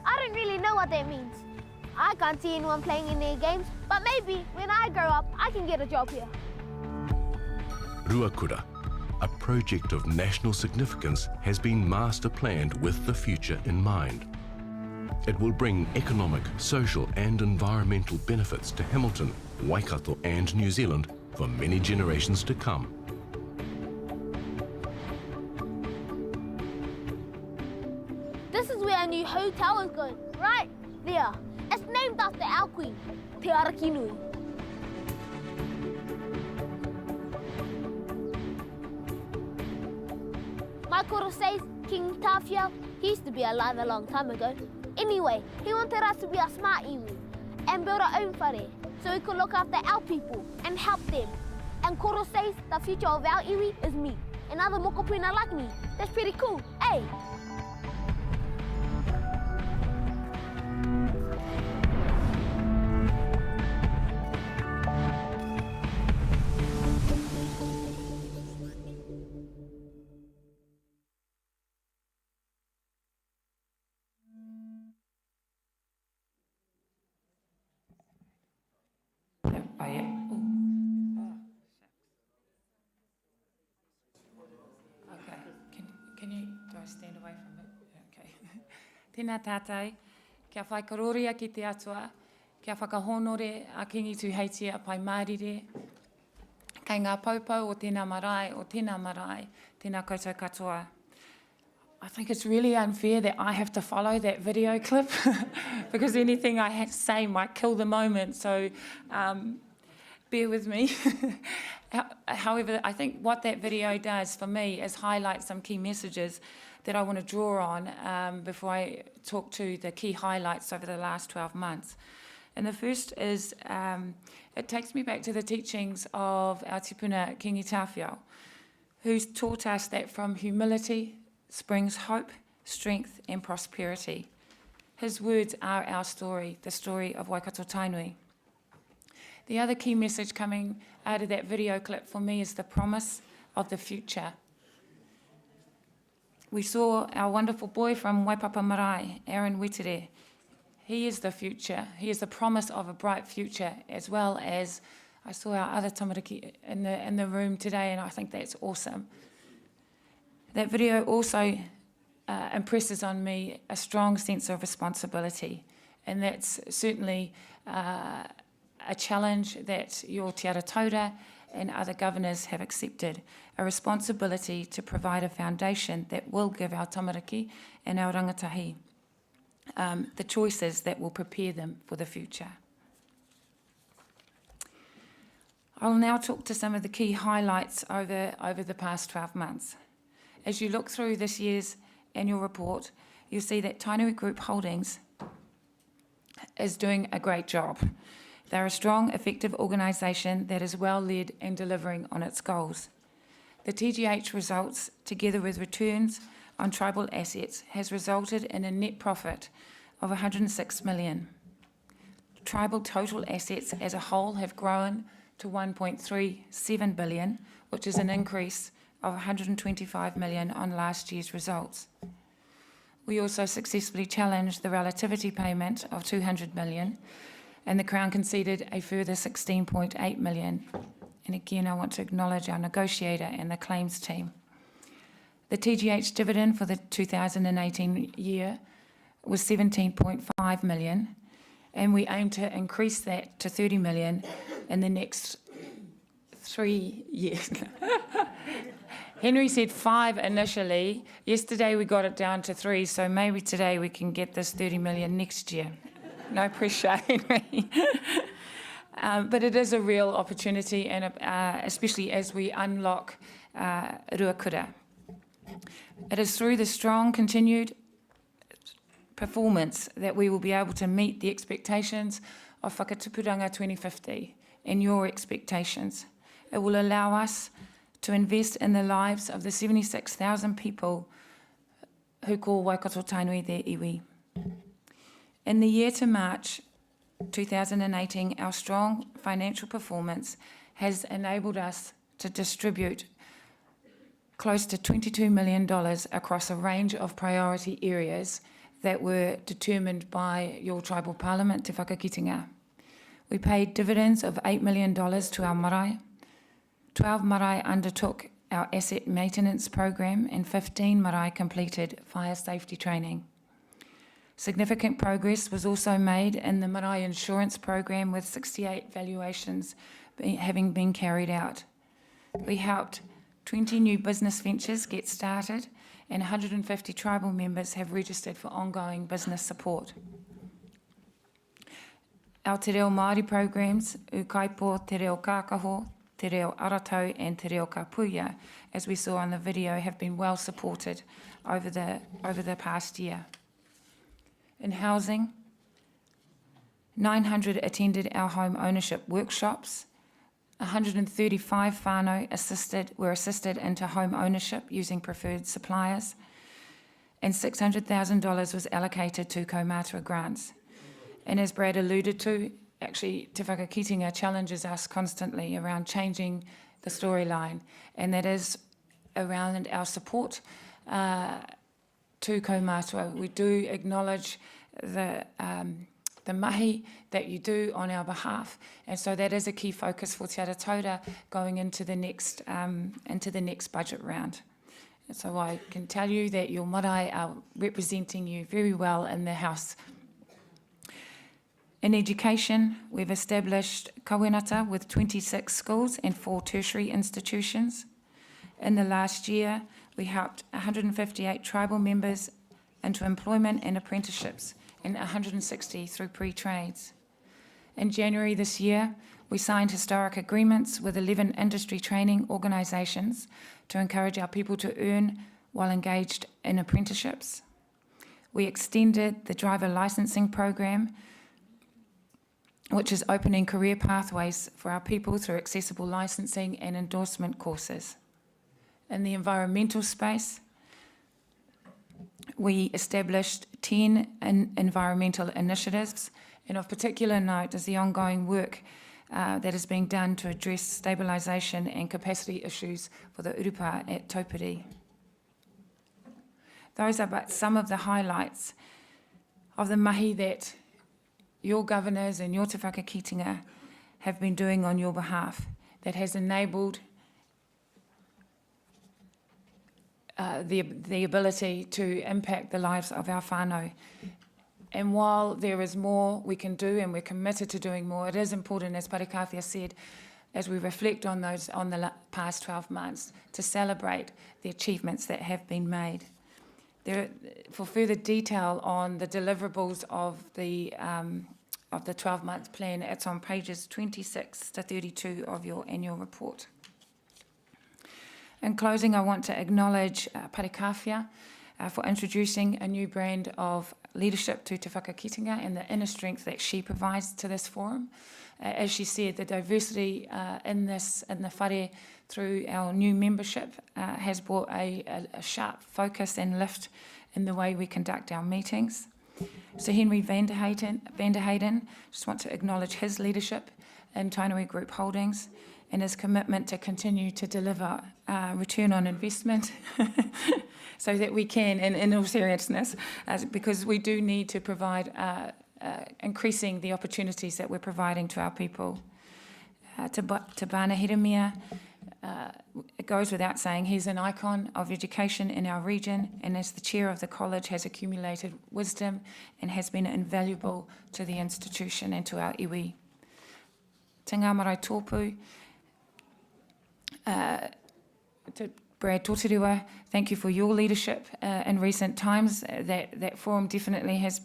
I don't really know what that means. I can't see anyone playing in their games, but maybe when I grow up, I can get a job here. Ruakura, a project of national significance, has been master planned with the future in mind. It will bring economic, social and environmental benefits to Hamilton, Waikato and New Zealand for many generations to come. This is where our new hotel is going, right? There, it's named after our queen, Te Arakinui. My koro says King Tawhia, he used to be alive a long time ago. Anyway, he wanted us to be a smart iwi and build our own whare so we could look after our people and help them. And koro says the future of our iwi is me. Another mokopuna like me. That's pretty cool, eh? Do I stand away from it? Okay. Tēnā tātai, kia whaikaroria ki te atua, kia whakahonore a Kingi Tūheitia a pai mārire, kei ngā paupau o tēnā marae, tēnā koutou katoa. I think it's really unfair that I have to follow that video clip because anything I have to say might kill the moment, so bear with me. However, I think what that video does for me is highlight some key messages that I want to draw on before I talk to the key highlights over the last 12 months. And the first is, it takes me back to the teachings of our tipuna Kingi Tawhia, who's taught us that from humility springs hope, strength and prosperity. His words are our story, the story of Waikato Tainui. The other key message coming out of that video clip for me is the promise of the future. We saw our wonderful boy from Waipapa Marae, Aaron Wetere. He is the future. He is the promise of a bright future, as well as I saw our other tamariki in the room today, and I think that's awesome. That video also impresses on me a strong sense of responsibility, and that's certainly a challenge that your Te Ara Taura and other governors have accepted, a responsibility to provide a foundation that will give our tamariki and our rangatahi the choices that will prepare them for the future. I will now talk to some of the key highlights over the past 12 months. As you look through this year's annual report, you'll see that Tainui Group Holdings is doing a great job. They're a strong, effective organisation that is well led and delivering on its goals. The TGH results, together with returns on tribal assets, has resulted in a net profit of 106 million. Tribal total assets as a whole have grown to 1.37 billion, which is an increase of 125 million on last year's results. We also successfully challenged the relativity payment of 200 million, and the Crown conceded a further 16.8 million. And again, I want to acknowledge our negotiator and the claims team. The TGH dividend for the 2018 year was 17.5 million, and we aim to increase that to 30 million in the next 3 years. Henry said 5 initially. Yesterday we got it down to 3, so maybe today we can get this 30 million next year. No pressure, Henry. But it is a real opportunity, and especially as we unlock Ruakura. It is through the strong continued performance that we will be able to meet the expectations of Whakatupuranga 2050 and your expectations. It will allow us to invest in the lives of the 76,000 people who call Waikato Tainui their iwi. In the year to March 2018, our strong financial performance has enabled us to distribute close to $22 million across a range of priority areas that were determined by your tribal parliament, Te Whakakitinga. We paid dividends of $8 million to our marae. 12 marae undertook our asset maintenance program, and 15 marae completed fire safety training. Significant progress was also made in the marae insurance program, with 68 valuations having been carried out. We helped 20 new business ventures get started, and 150 tribal members have registered for ongoing business support. our Te Reo Māori programs, Ukaipo, Te Reo Kākaho, Te Reo Aratau and Te Reo Kapuia, as we saw on the video, have been well supported over the past year. In housing, 900 attended our home ownership workshops, 135 whānau were assisted into home ownership using preferred suppliers, and $600,000 was allocated to kaumātua grants. And as Brad alluded to, actually Te Whakakitenga challenges us constantly around changing the storyline, and that is around our support to kaumātua. We do acknowledge the mahi that you do on our behalf, and so that is a key focus for Te Aratauta going into the next budget round. And so I can tell you that your marae are representing you very well in the House. In education, we've established kawenata with 26 schools and 4 tertiary institutions. In the last year, we helped 158 tribal members into employment and apprenticeships, and 160 through pre-trades. In January this year, we signed historic agreements with 11 industry training organisations to encourage our people to earn while engaged in apprenticeships. We extended the driver licensing program, which is opening career pathways for our people through accessible licensing and endorsement courses. In the environmental space, we established 10 environmental initiatives, and of particular note is the ongoing work that is being done to address stabilisation and capacity issues for the urupa at Taupiri. Those are but some of the highlights of the mahi that your governors and your Te Whakakitenga have been doing on your behalf, that has enabled the ability to impact the lives of our whānau. And while there is more we can do, and we're committed to doing more, it is important, as Parekawhia said, as we reflect on the past 12 months, to celebrate the achievements that have been made. For further detail on the deliverables of the 12-month plan, it's on pages 26 to 32 of your annual report. In closing, I want to acknowledge Parekawhia for introducing a new brand of leadership to Te Whakakitenga and the inner strength that she provides to this forum. As she said, the diversity in the whare through our new membership has brought a sharp focus and lift in the way we conduct our meetings. So Henry van der Hayden, just want to acknowledge his leadership in Tainui Group Holdings and his commitment to continue to deliver return on investment so that we can, in all seriousness, because we do need to provide increasing the opportunities that we're providing to our people. To Bana Hiramia, it goes without saying, he's an icon of education in our region, and as the chair of the college has accumulated wisdom and has been invaluable to the institution and to our iwi. Te ngā marae tōpū, to Brad Totirua, thank you for your leadership in recent times. That forum definitely has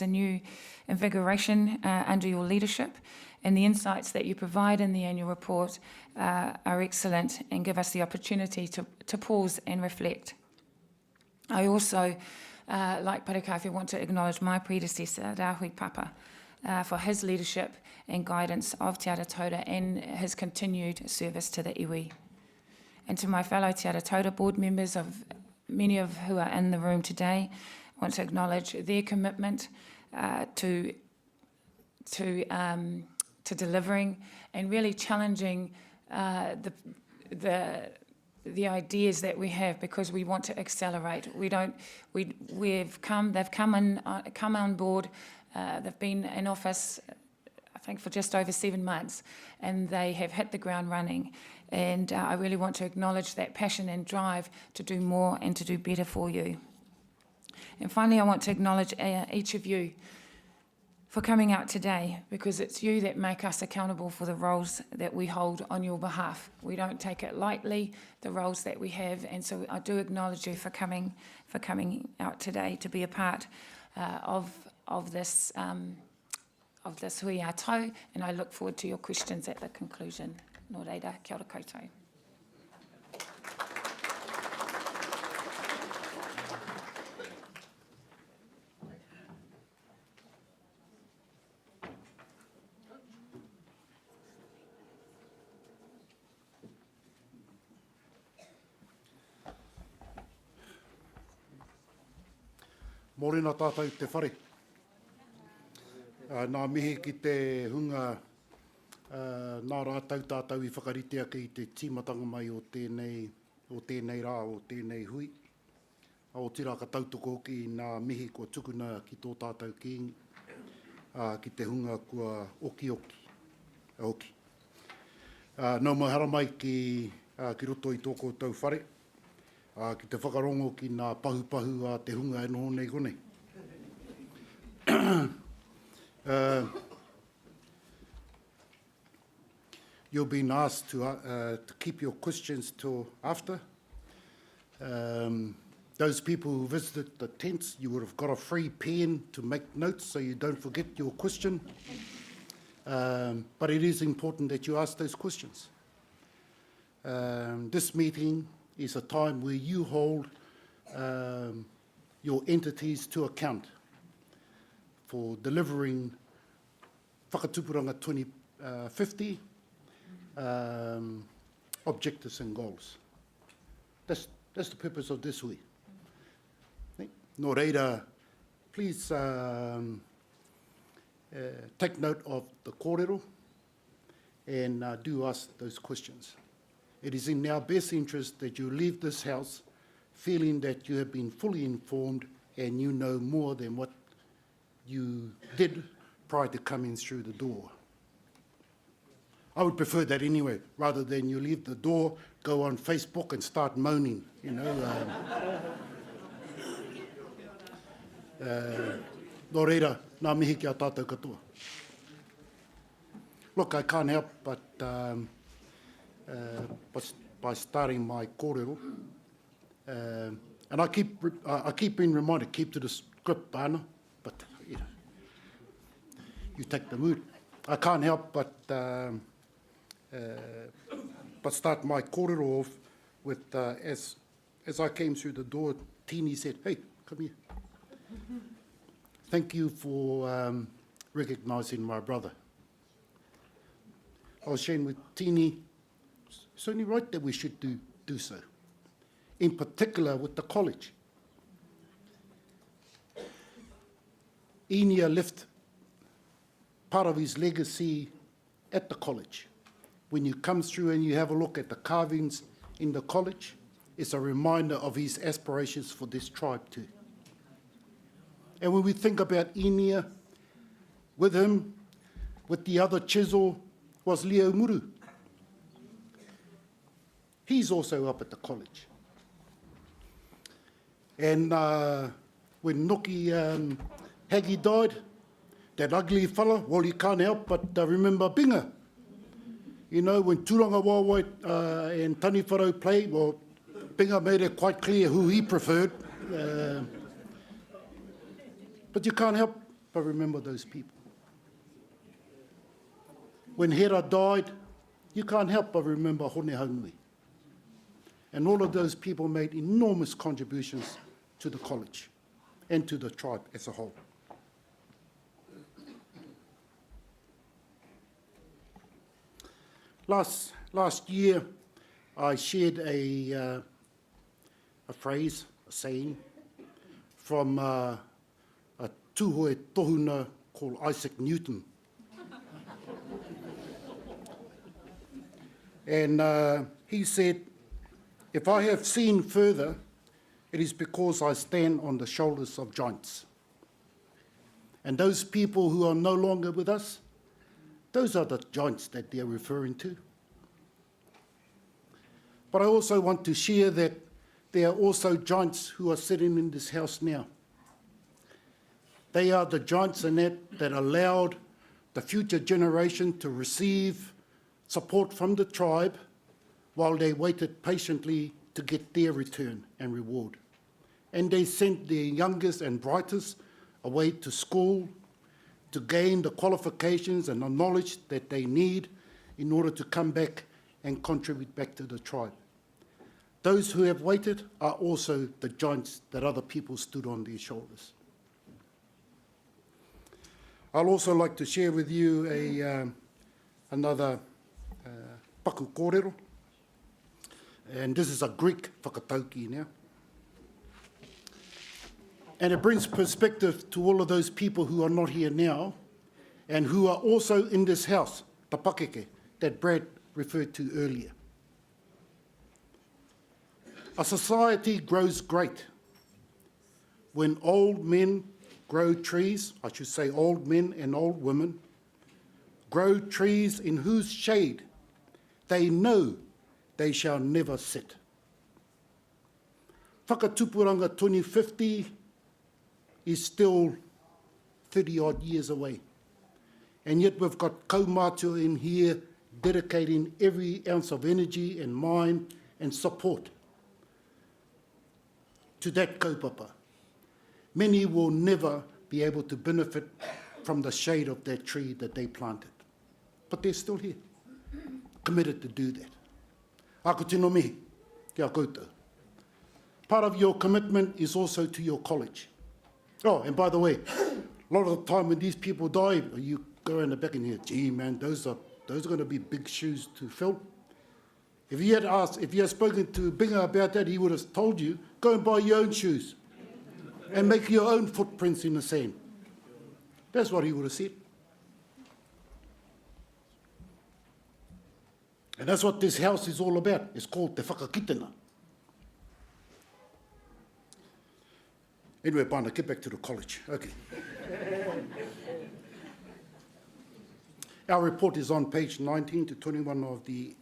a new invigoration under your leadership, and the insights that you provide in the annual report are excellent and give us the opportunity to pause and reflect. I also, like Parekawhia, want to acknowledge my predecessor, Rāhui Papa, for his leadership and guidance of Te Aratauta and his continued service to the iwi. And to my fellow Te Aratauta board members, many of who are in the room today, I want to acknowledge their commitment to delivering and really challenging the ideas that we have, because we want to accelerate. They've come on board. They've been in office, I think, for just over 7 months, and they have hit the ground running. And I really want to acknowledge that passion and drive to do more and to do better for you. And finally, I want to acknowledge each of you for coming out today, because it's you that make us accountable for the roles that we hold on your behalf. We don't take it lightly, the roles that we have, and so I do acknowledge you for coming out today to be a part of this this hui a tau, and I look forward to your questions at the conclusion. Nō reira, kia ora koutou. Morena tātou te whare. Nā mihi ki te hunga nā rātau tātou I whakaritea ki te tīmatanga mai o tēnei rā, o tēnei hui. O tira ka tautoko ki nā mihi kua tukuna ki tō tātou kīngi, ki te hunga kua oki. Nau mai hara mai ki roto I tōko tau whare. Ki te whakarongo ki nā pahu a te hunga e noho nei kone. You've been asked to keep your questions till after. Those people who visited the tents, you would have got a free pen to make notes so you don't forget your question. But it is important that you ask those questions. This meeting is a time where you hold your entities to account for delivering Whakatupuranga 2050 objectives and goals. That's the purpose of this week. Nō reira, please take note of the kōrero and do ask those questions. It is in our best interest that you leave this house feeling that you have been fully informed and you know more than what you did prior to coming through the door. I would prefer that anyway, rather than you leave the door, go on Facebook and start moaning, you know. Nō reira, nā mihi ki a tātou katoa. Look, I can't help but by starting my kōrero. And I keep being reminded, keep to the script, Bāna, but you know, you take the mood. I can't help but start my kōrero off with, as I came through the door, Tini said, "Hey, come here. Thank you for recognising my brother." I was sharing with Tini, it's only right that we should do so, in particular with the college. Inia left part of his legacy at the college. When you come through and you have a look at the carvings in the college, it's a reminder of his aspirations for this tribe too. And when we think about Inia, with him, with the other chisel, was Leo Muru. He's also up at the college. And when Noki Hagi died, that ugly fella, well, you can't help but remember Binga. You know, when Tūranga Wāwai and Tani Wharau played, well, Binga made it quite clear who he preferred. But you can't help but remember those people. When Hera died, you can't help but remember Hone Haunui. And all of those people made enormous contributions to the college and to the tribe as a whole. Last year, I shared a phrase, a saying, from a tūhoe tohuna called Isaac Newton. And he said, "If I have seen further, it is because I stand on the shoulders of giants." And those people who are no longer with us, those are the giants that they're referring to. But I also want to share that there are also giants who are sitting in this house now. They are the giants in that allowed the future generation to receive support from the tribe while they waited patiently to get their return and reward. And they sent their youngest and brightest away to school, to gain the qualifications and the knowledge that they need in order to come back and contribute back to the tribe. Those who have waited are also the giants that other people stood on their shoulders. I'd also like to share with you another paku kōrero, and this is a Greek whakatauki now. And it brings perspective to all of those people who are not here now and who are also in this house, the pakeke, that Brad referred to earlier. A society grows great when old men grow trees, I should say old men and old women, grow trees in whose shade they know they shall never sit. Whakatupuranga 2050 is still 30-odd years away. And yet we've got kaumātua in here dedicating every ounce of energy and mind and support to that kaupapa. Many will never be able to benefit from the shade of that tree that they planted. But they're still here, committed to do that. Ako tino mihi, kia koutou. Part of your commitment is also to your college. Oh, and by the way, a lot of the time when these people die, you go in the back and hear, gee man, those are going to be big shoes to fill. If you had spoken to Binga about that, he would have told you, go and buy your own shoes and make your own footprints in the sand. That's what he would have said. And that's what this house is all about. It's called Te Whakakitanga. Anyway, Bana, get back to the college. Okay. Our report is on page 19 to 21 of the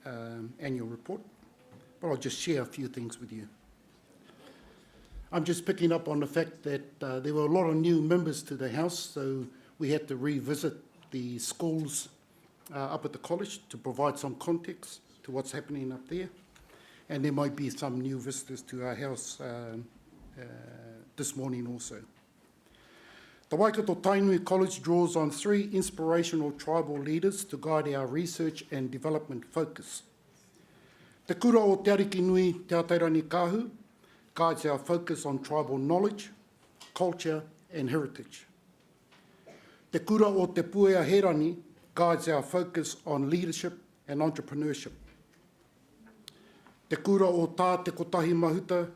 annual report, but I'll just share a few things with you. I'm just picking up on the fact that there were a lot of new members to the House, so we had to revisit the schools up at the college to provide some context to what's happening up there. And there might be some new visitors to our House this morning also. The Waikato Tainui College draws on 3 inspirational tribal leaders to guide our research and development focus. Te kura o Te Ariki Nui Te Atairani Kahu guides our focus on tribal knowledge, culture and heritage. Te kura o Te Puea Herani guides our focus on leadership and entrepreneurship. Te kura o Tā Te Kotahi Mahuta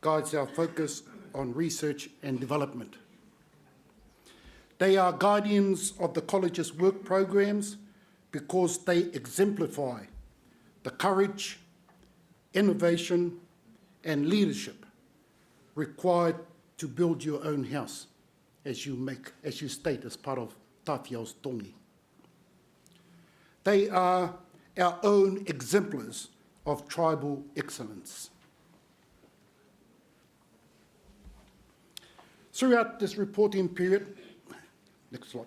guides our focus on research and development. They are guardians of the college's work programs because they exemplify the courage, innovation, and leadership required to build your own house, as you state as part of Tawhiao's tongi. They are our own exemplars of tribal excellence. Throughout this reporting period, next slide.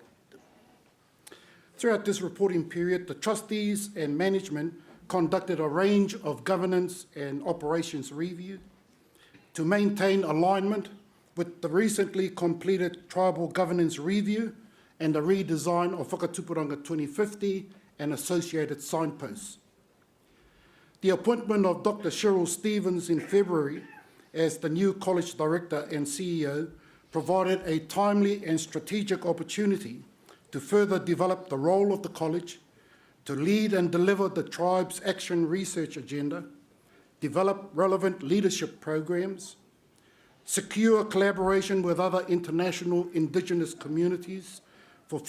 Throughout this reporting period, the trustees and management conducted a range of governance and operations review to maintain alignment with the recently completed tribal governance review and the redesign of Whakatupuranga 2050 and associated signposts. The appointment of Dr. Cheryl Stevens in February as the new college director and CEO provided a timely and strategic opportunity to further develop the role of the college, to lead and deliver the tribe's action research agenda, develop relevant leadership programs, secure collaboration with other international Indigenous communities for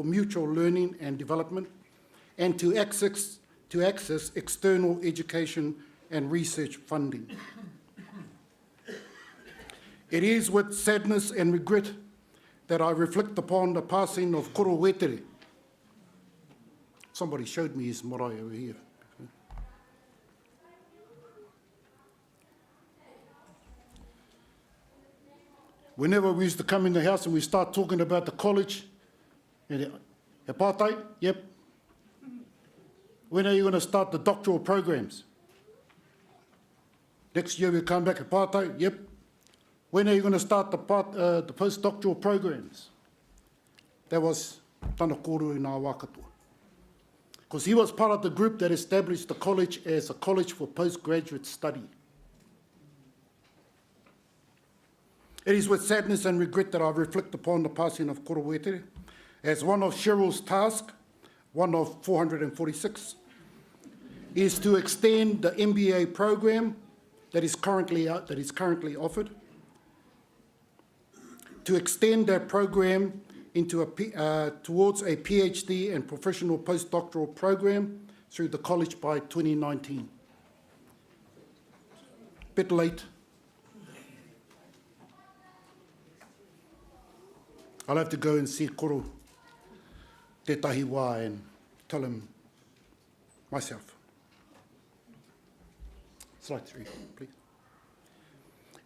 mutual learning and development, and to access external education and research funding. It is with sadness and regret that I reflect upon the passing of Koro Wetere. Somebody showed me his marae over here. Whenever we used to come in the house and we start talking about the college, apartheid, yep. When are you going to start the doctoral programs? Next year we come back, apartheid, yep. When are you going to start the postdoctoral programs? that was Tana Kōru in our Waikato. Because he was part of the group that established the college as a college for postgraduate study. It is with sadness and regret that I reflect upon the passing of Koro Wetere as one of Cheryl's tasks, one of 446, is to extend the MBA program that is currently offered, to extend that program into towards a PhD and professional postdoctoral program through the college by 2019. Bit late. I'll have to go and see Koro te tahi wā and tell him myself. Slide 3, please.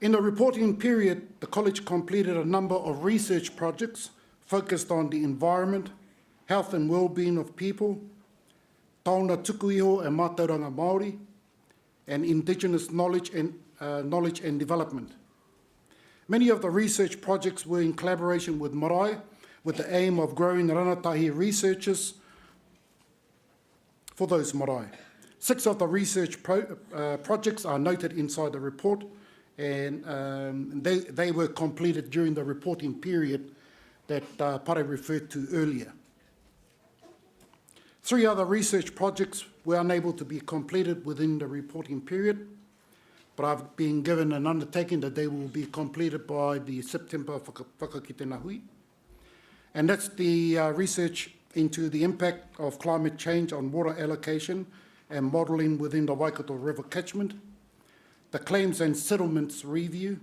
In the reporting period, the college completed a number of research projects focused on the environment, health and well-being of people, taona tukuiho and mātauranga Māori, and Indigenous knowledge and development. Many of the research projects were in collaboration with marae, with the aim of growing rangatahi researchers for those marae. 6 of the research projects are noted inside the report, and they were completed during the reporting period that Pare referred to earlier. 3 other research projects were unable to be completed within the reporting period, but I've been given an undertaking that they will be completed by the September Whakakitenā Hui. And that's the research into the impact of climate change on water allocation and modelling within the Waikato River catchment, the claims and settlements review,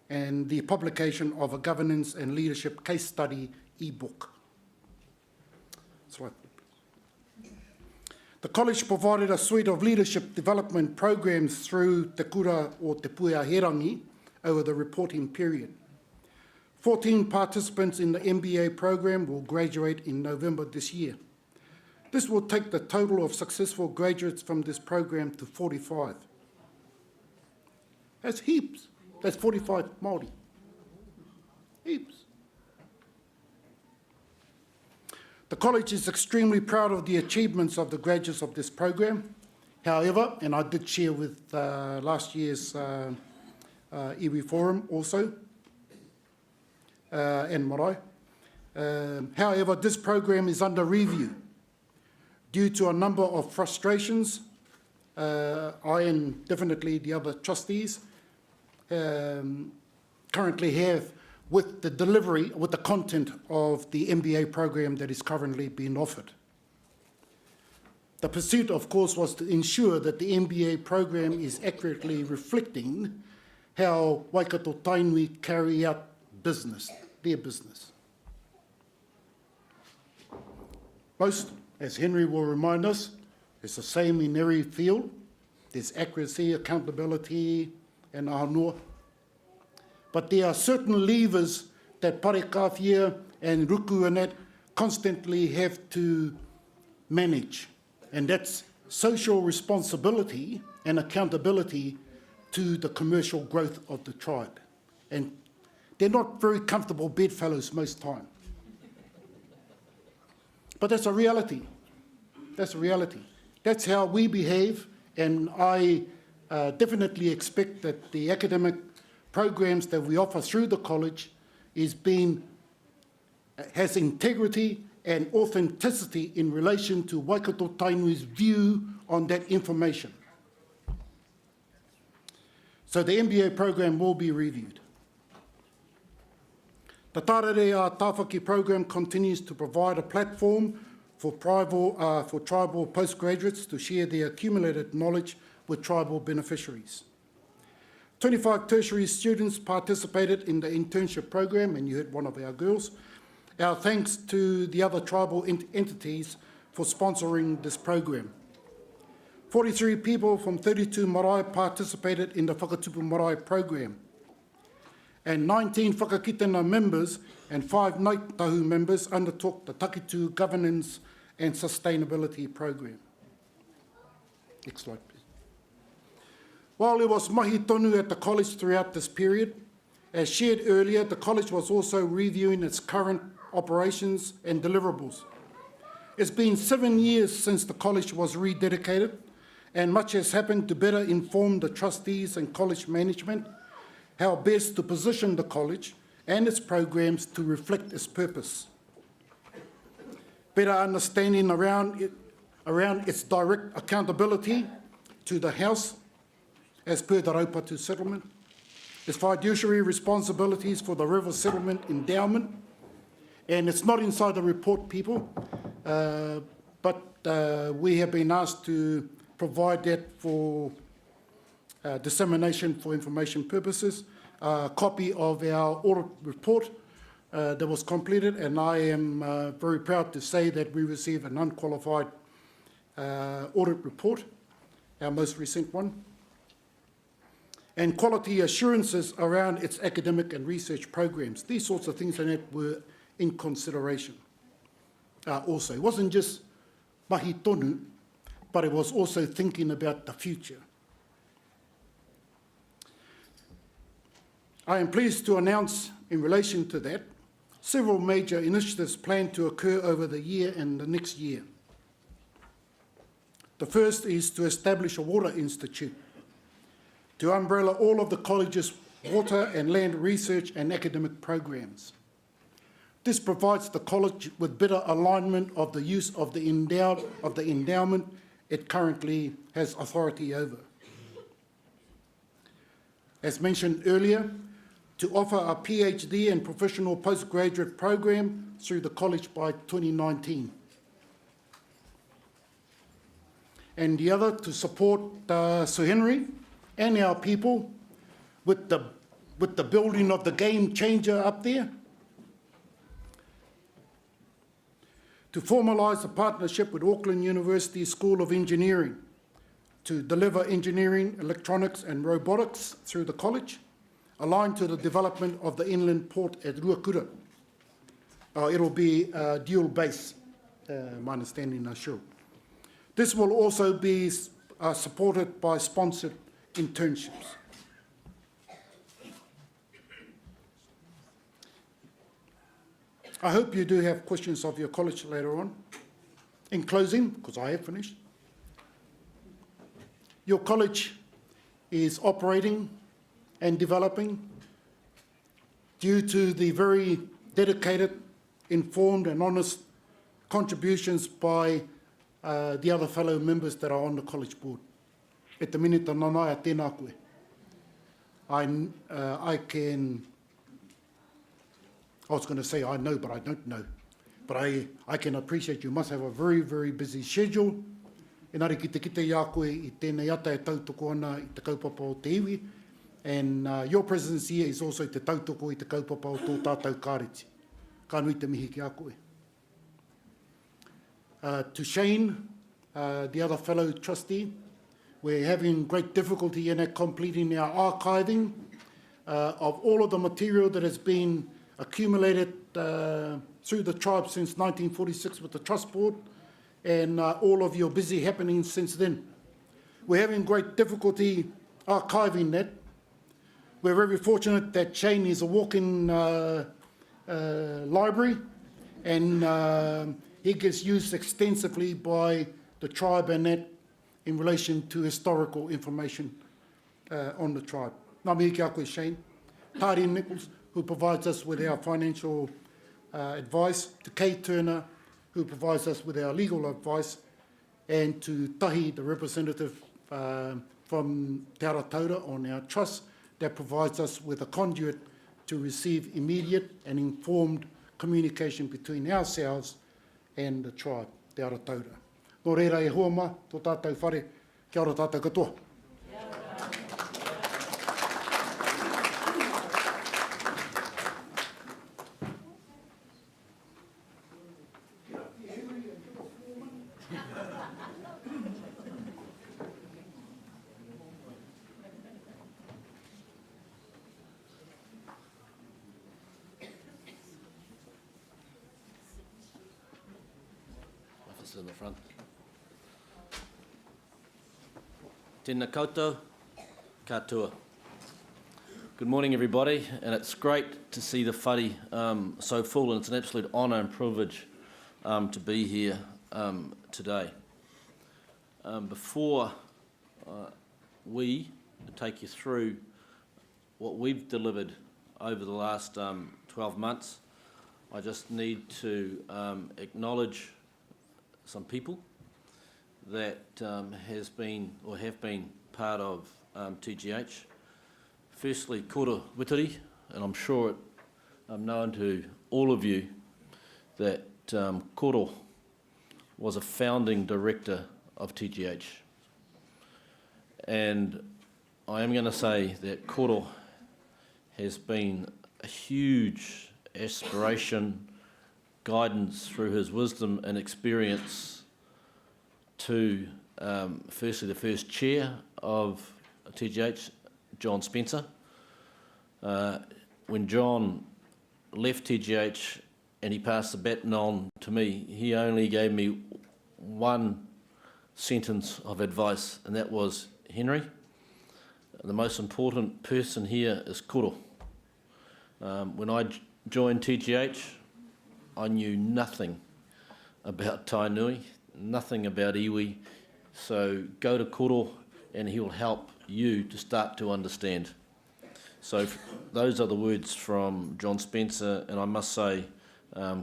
and the publication of a governance and leadership case study e-book. Slide. The college provided a suite of leadership development programs through Te Kura o Te Pueaherangi over the reporting period. 14 participants in the MBA program will graduate in November this year. This will take the total of successful graduates from this program to 45. That's heaps. That's 45 Māori. Heaps. The college is extremely proud of the achievements of the graduates of this program. However, and I did share with last year's iwi forum also, and marae. However, this program is under review due to a number of frustrations. I and definitely the other trustees currently have with the delivery, with the content of the MBA program that is currently being offered. The pursuit, of course, was to ensure that the MBA program is accurately reflecting how Waikato Tainui carry out business, their business. Most, as Henry will remind us, it's the same in every field. There's accuracy, accountability, and ahanua. But there are certain levers that Pare Kawhia and Ruku and that constantly have to manage. And that's social responsibility and accountability to the commercial growth of the tribe. And they're not very comfortable bedfellows most time. But that's a reality. That's a reality. That's how we behave, and I definitely expect that the academic programs that we offer through the college has integrity and authenticity in relation to Waikato Tainui's view on that information. So the MBA program will be reviewed. The Tārerea Tāwhaki program continues to provide a platform for tribal postgraduates to share their accumulated knowledge with tribal beneficiaries. 25 tertiary students participated in the internship program, and you heard one of our girls. Our thanks to the other tribal entities for sponsoring this program. 43 people from 32 marae participated in the Whakatupu Marae program, and 19 whakakitena members and 5 Ngaitahu members undertook the Takitu Governance and Sustainability program. Next slide, please. While there was mahi tonu at the college throughout this period, as shared earlier, the college was also reviewing its current operations and deliverables. It's been 7 years since the college was rededicated, and much has happened to better inform the trustees and college management how best to position the college and its programs to reflect its purpose. Better understanding around its direct accountability to the House as per the Raupatu settlement, its fiduciary responsibilities for the River Settlement Endowment, and it's not inside the report, people, but we have been asked to provide that for dissemination for information purposes, a copy of our audit report that was completed, and I am very proud to say that we received an unqualified audit report, our most recent one, and quality assurances around its academic and research programs. These sorts of things that were in consideration also. It wasn't just mahi tonu, but it was also thinking about the future. I am pleased to announce in relation to that several major initiatives planned to occur over the year and the next year. The first is to establish a water institute to umbrella all of the college's water and land research and academic programs. This provides the college with better alignment of the use of the endowment it currently has authority over. As mentioned earlier, to offer a PhD and professional postgraduate program through the college by 2019. And the other, to support Sir Henry and our people with the building of the game changer up there, to formalise a partnership with Auckland University School of Engineering to deliver engineering, electronics and robotics through the college, aligned to the development of the inland port at Ruakura. It'll be dual base, my understanding, sure. This will also be supported by sponsored internships. I hope you do have questions of your college later on. In closing, because I have finished, your college is operating and developing due to the very dedicated, informed and honest contributions by the other fellow members that are on the college board. E te minita nanai a tēnā koe. I was going to say I know, but I don't know. But I can appreciate you must have a very, very busy schedule. Engari ki te kite i a koe i tēnei ata e tautoko ana i te kaupapa o te iwi. And your presence here is also te tautoko i te kaupapa o tō tātou kāreti. Ka nui te mihi ki a koe. To Shane, the other fellow trustee, we're having great difficulty in completing our archiving of all of the material that has been accumulated through the tribe since 1946 with the trust board, and all of your busy happenings since then. We're having great difficulty archiving that. We're very fortunate that Shane is a walk-in library, and he gets used extensively by the tribe and that in relation to historical information on the tribe. Ngā mihi ki a koe, Shane. Tāri Nichols, who provides us with our financial advice, to Kay Turner, who provides us with our legal advice, and to Tahi, the representative from Te Arataura on our trust, that provides us with a conduit to receive immediate and informed communication between ourselves and the tribe, Te Arataura. Nō reira e hoa ma, tō tātou whare, kia ora tātou katoa. In the front. Tēnā koutou, katoa. Good morning, everybody, and it's great to see the whare so full, and it's an absolute honour and privilege to be here today. Before we take you through what we've delivered over the last 12 months, I just need to acknowledge some people that have been part of TGH. Firstly, Kora Witiri, and I'm sure I'm known to all of you that Koro was a founding director of TGH. And I am going to say that Koro has been a huge aspiration, guidance through his wisdom and experience to, firstly, the first chair of TGH, John Spencer. When John left TGH and he passed the baton on to me, he only gave me one sentence of advice, and that was, Henry, the most important person here is koro. When I joined TGH, I knew nothing about Tainui, nothing about iwi, so go to koro and he will help you to start to understand. So those are the words from John Spencer, and I must say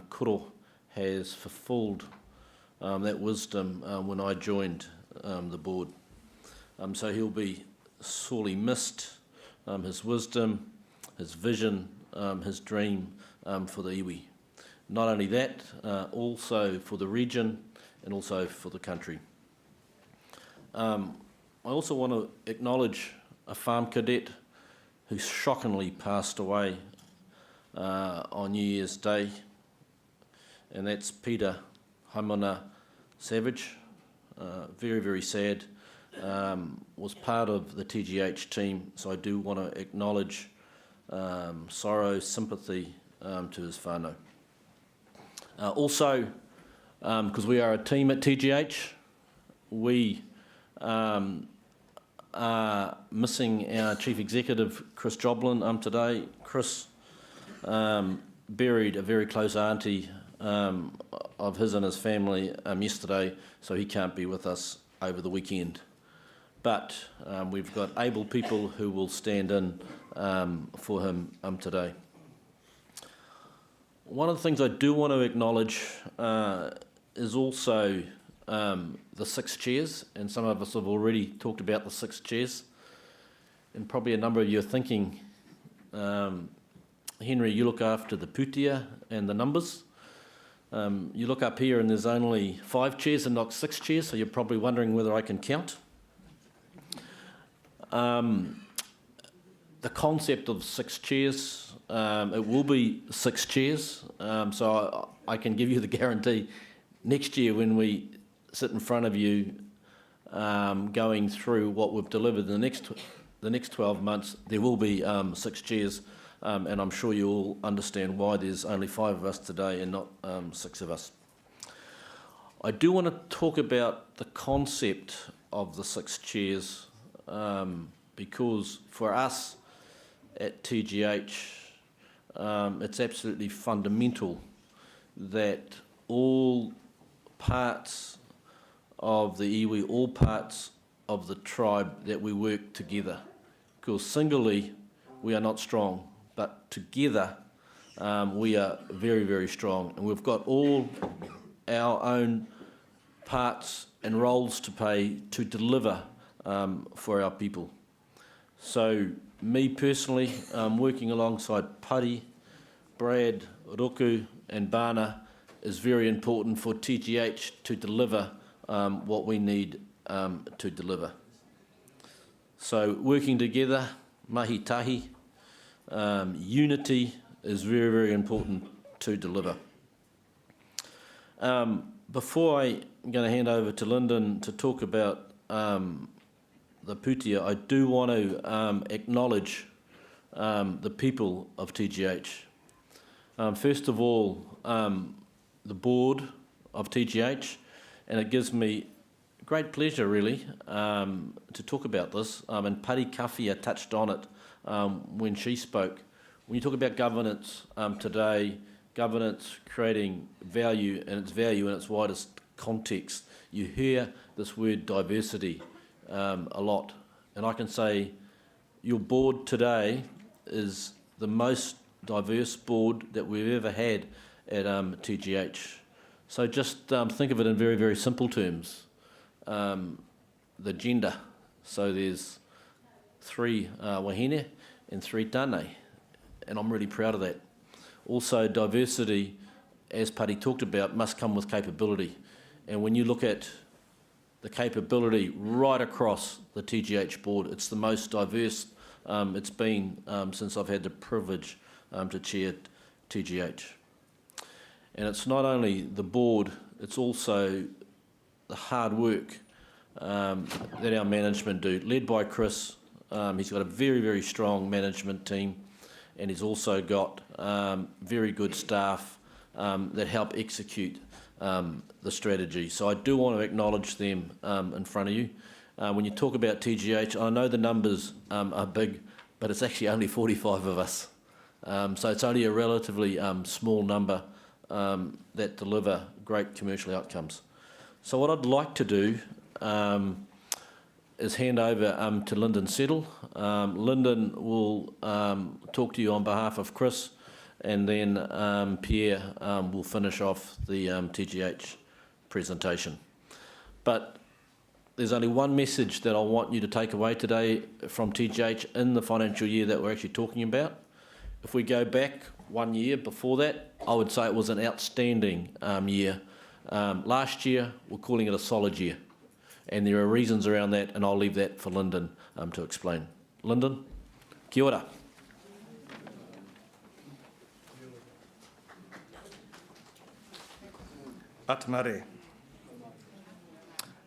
koro has fulfilled that wisdom when I joined the board. So he'll be sorely missed, his wisdom, his vision, his dream for the iwi. Not only that, also for the region and also for the country. I also want to acknowledge a farm cadet who shockingly passed away on New Year's Day, and that's Peter Haimana Savage. Very, very sad. Was part of the TGH team, so I do want to acknowledge sorrow, sympathy to his whānau. Also, because we are a team at TGH, we are missing our Chief Executive, Chris Joblin, today. Chris buried a very close auntie of his and his family yesterday, so he can't be with us over the weekend. But we've got able people who will stand in for him today. One of the things I do want to acknowledge is also the 6 chairs, and some of us have already talked about the 6 chairs, and probably a number of you are thinking, Henry, you look after the putia and the numbers. You look up here and there's only 5 chairs and not 6 chairs, so you're probably wondering whether I can count. The concept of 6 chairs, it will be 6 chairs, so I can give you the guarantee next year when we sit in front of you going through what we've delivered in the next 12 months, there will be 6 chairs, and I'm sure you all understand why there's only 5 of us today and not 6 of us. I do want to talk about the concept of the 6 chairs because for us at TGH, it's absolutely fundamental that all parts of the iwi, all parts of the tribe, that we work together. Because singly, we are not strong, but together we are very, very strong. And we've got all our own parts and roles to play to deliver for our people. So me personally, working alongside Pari, Brad, Roku and Bana is very important for TGH to deliver what we need to deliver. So working together, mahi tahi, unity is very, very important to deliver. Before I'm going to hand over to Lyndon to talk about the putia, I do want to acknowledge the people of TGH. First of all, the board of TGH, and it gives me great pleasure really to talk about this, and Pari Kawhia touched on it when she spoke. When you talk about governance today, governance creating value and its value in its widest context, you hear this word diversity a lot. And I can say your board today is the most diverse board that we've ever had at TGH. So just think of it in very, very simple terms. The gender. So there's 3 wahine and 3 tāne, and I'm really proud of that. Also, diversity, as Paddy talked about, must come with capability. And when you look at the capability right across the TGH board, it's the most diverse it's been since I've had the privilege to chair TGH. And it's not only the board, it's also the hard work that our management do, led by Chris. He's got a very, very strong management team, and he's also got very good staff that help execute the strategy. So I do want to acknowledge them in front of you. When you talk about TGH, I know the numbers are big, but it's actually only 45 of us. So it's only a relatively small number that deliver great commercial outcomes. So what I'd like to do is hand over to Lyndon Settle. Lyndon will talk to you on behalf of Chris, and then Pierre will finish off the TGH presentation. But there's only one message that I want you to take away today from TGH in the financial year that we're actually talking about. If we go back 1 year before that, I would say it was an outstanding year. Last year, we're calling it a solid year. And there are reasons around that, and I'll leave that for Lyndon to explain. Lyndon, kia ora. Atamare.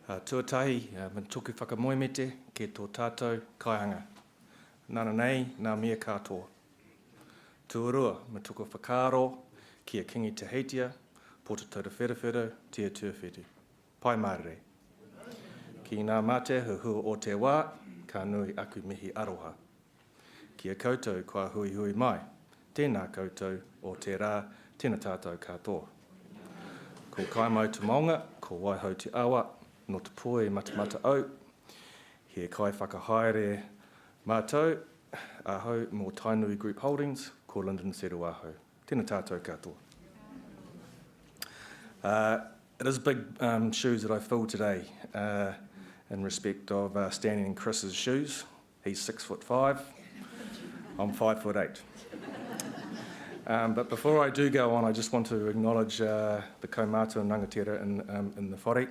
Tuatahi, me tuku whakamoemete ke tō tātou kaihanga. Nana nei, nā mea katoa. Tuarua, me tuku whakaro kia Kingi Tahitia, Pota Tauta Wherewhero, Tia Tuawhetu. Pai marere. Ki ngā mate huhua o te wā, ka nui aku mihi aroha. Kia koutou kua hui hui mai, tēnā koutou o te rā, tēnā tātou katoa. Ko kaimau te maunga, ko waihau te awa, no te poe matamata au. He kai whakahaere mātou, ahau mō Tainui Group Holdings, ko Lyndon Settle ahau. Tēnā tātou katoa. It is big shoes that I fill today in respect of standing in Chris's shoes. He's 6'5", I'm 5'8". But before I do go on, I just want to acknowledge the kaumātua and rangatira in the whare.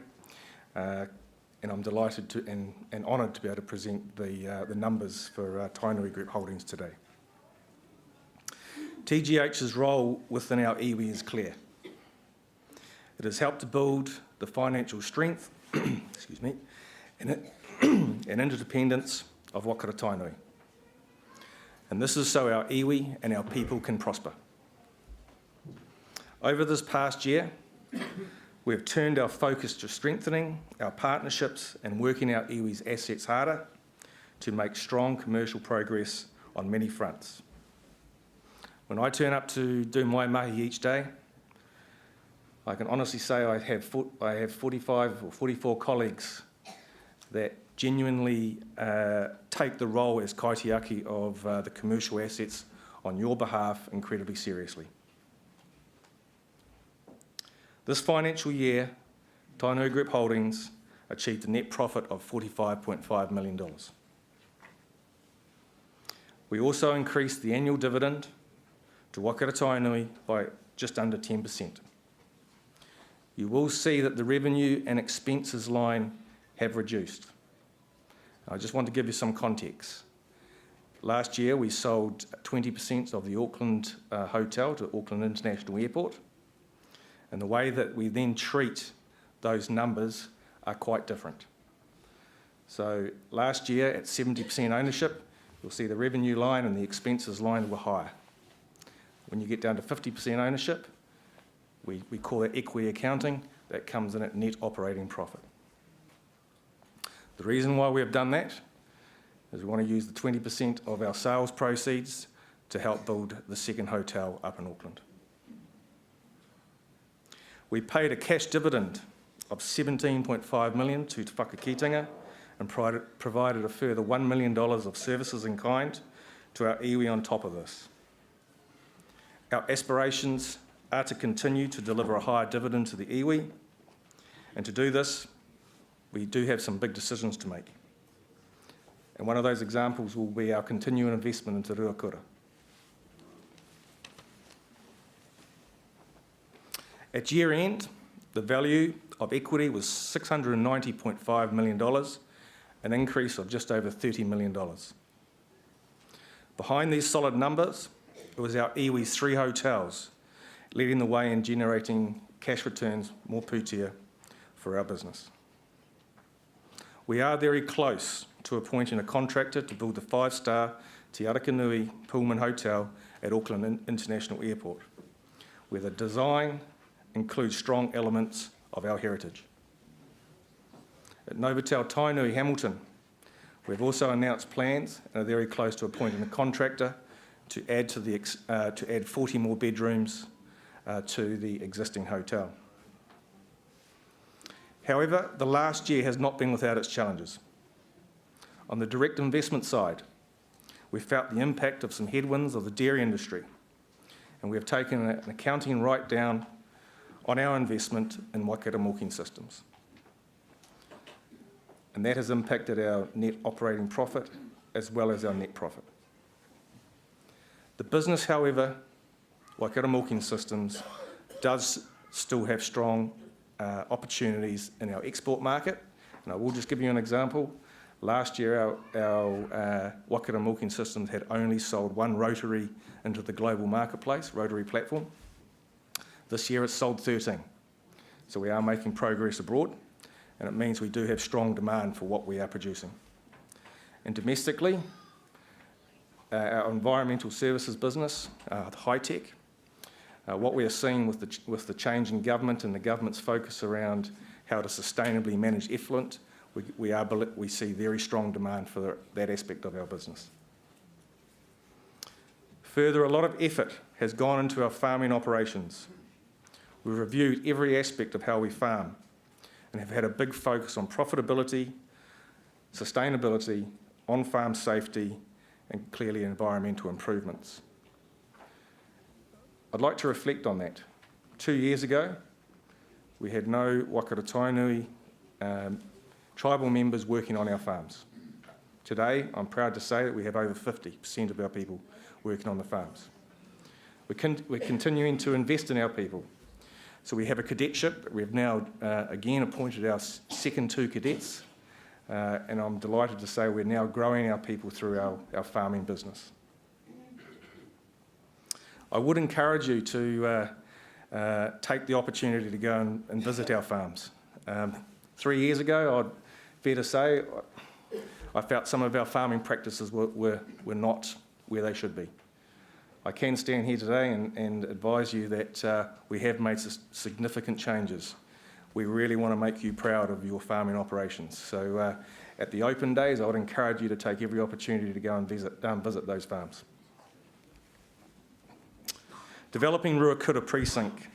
And I'm delighted to and honoured to be able to present the numbers for Tainui Group Holdings today. TGH's role within our iwi is clear. It has helped to build the financial strength excuse me, and interdependence of Waikato Tainui. And this is so our iwi and our people can prosper. Over this past year, we have turned our focus to strengthening our partnerships and working our iwi's assets harder to make strong commercial progress on many fronts. When I turn up to do my mahi each day, I can honestly say I have 45 or 44 colleagues that genuinely take the role as kaitiaki of the commercial assets on your behalf incredibly seriously. This financial year, Tainui Group Holdings achieved a net profit of $45.5 million. We also increased the annual dividend to Waikato Tainui by just under 10%. You will see that the revenue and expenses line have reduced. I just want to give you some context. Last year, we sold 20% of the Auckland hotel to Auckland International Airport, and the way that we then treat those numbers are quite different. So last year, at 70% ownership, you'll see the revenue line and the expenses line were higher. When you get down to 50% ownership, we call that equity accounting, that comes in at net operating profit. The reason why we have done that is we want to use the 20% of our sales proceeds to help build the second hotel up in Auckland. We paid a cash dividend of 17.5 million to Te Whakakitenga and provided a further $1 million of services in kind to our iwi on top of this. Our aspirations are to continue to deliver a higher dividend to the iwi, and to do this, we do have some big decisions to make. And one of those examples will be our continuing investment into Ruakura. At year end, the value of equity was $690.5 million, an increase of just over $30 million. Behind these solid numbers, it was our iwi's 3 hotels leading the way in generating cash returns more pūtea for our business. We are very close to appointing a contractor to build the 5-star Te Arakanui Pullman Hotel at Auckland International Airport, where the design includes strong elements of our heritage. At Waikato Tainui Hamilton, we've also announced plans and are very close to appointing a contractor to add 40 more bedrooms to the existing hotel. However, the last year has not been without its challenges. On the direct investment side, we felt the impact of some headwinds of the dairy industry, and we have taken an accounting write-down on our investment in Waikato milking systems. And that has impacted our net operating profit as well as our net profit. The business, however, Waikato Milking Systems, does still have strong opportunities in our export market. And I will just give you an example. Last year, our Waikato Milking Systems had only sold 1 rotary into the global marketplace, rotary platform. This year it's sold 13. So we are making progress abroad, and it means we do have strong demand for what we are producing. And domestically, our environmental services business, high tech, what we are seeing with the change in government and the government's focus around how to sustainably manage effluent, we see very strong demand for that aspect of our business. Further, a lot of effort has gone into our farming operations. We've reviewed every aspect of how we farm and have had a big focus on profitability, sustainability, on-farm safety, and clearly environmental improvements. I'd like to reflect on that. 2 years ago, we had no Waikato Tainui tribal members working on our farms. Today, I'm proud to say that we have over 50% of our people working on the farms. We're continuing to invest in our people. So we have a cadetship. We've now again appointed our second 2 cadets, and I'm delighted to say we're now growing our people through our farming business. I would encourage you to take the opportunity to go and visit our farms. 3 years ago, fair to say, I felt some of our farming practices were not where they should be. I can stand here today and advise you that we have made significant changes. We really want to make you proud of your farming operations. So at the open days, I would encourage you to take every opportunity to go and visit those farms. Developing Ruakura Precinct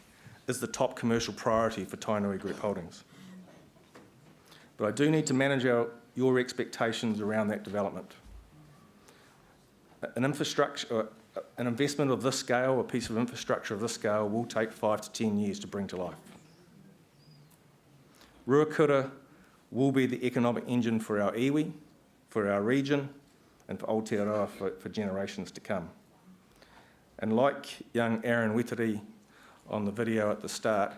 is the top commercial priority for Tainui Group Holdings. But I do need to manage your expectations around that development. An investment of this scale, a piece of infrastructure of this scale, will take 5 to 10 years to bring to life. Ruakura will be the economic engine for our iwi, for our region, and for Aotearoa for generations to come. And like young Aaron Weteri on the video at the start,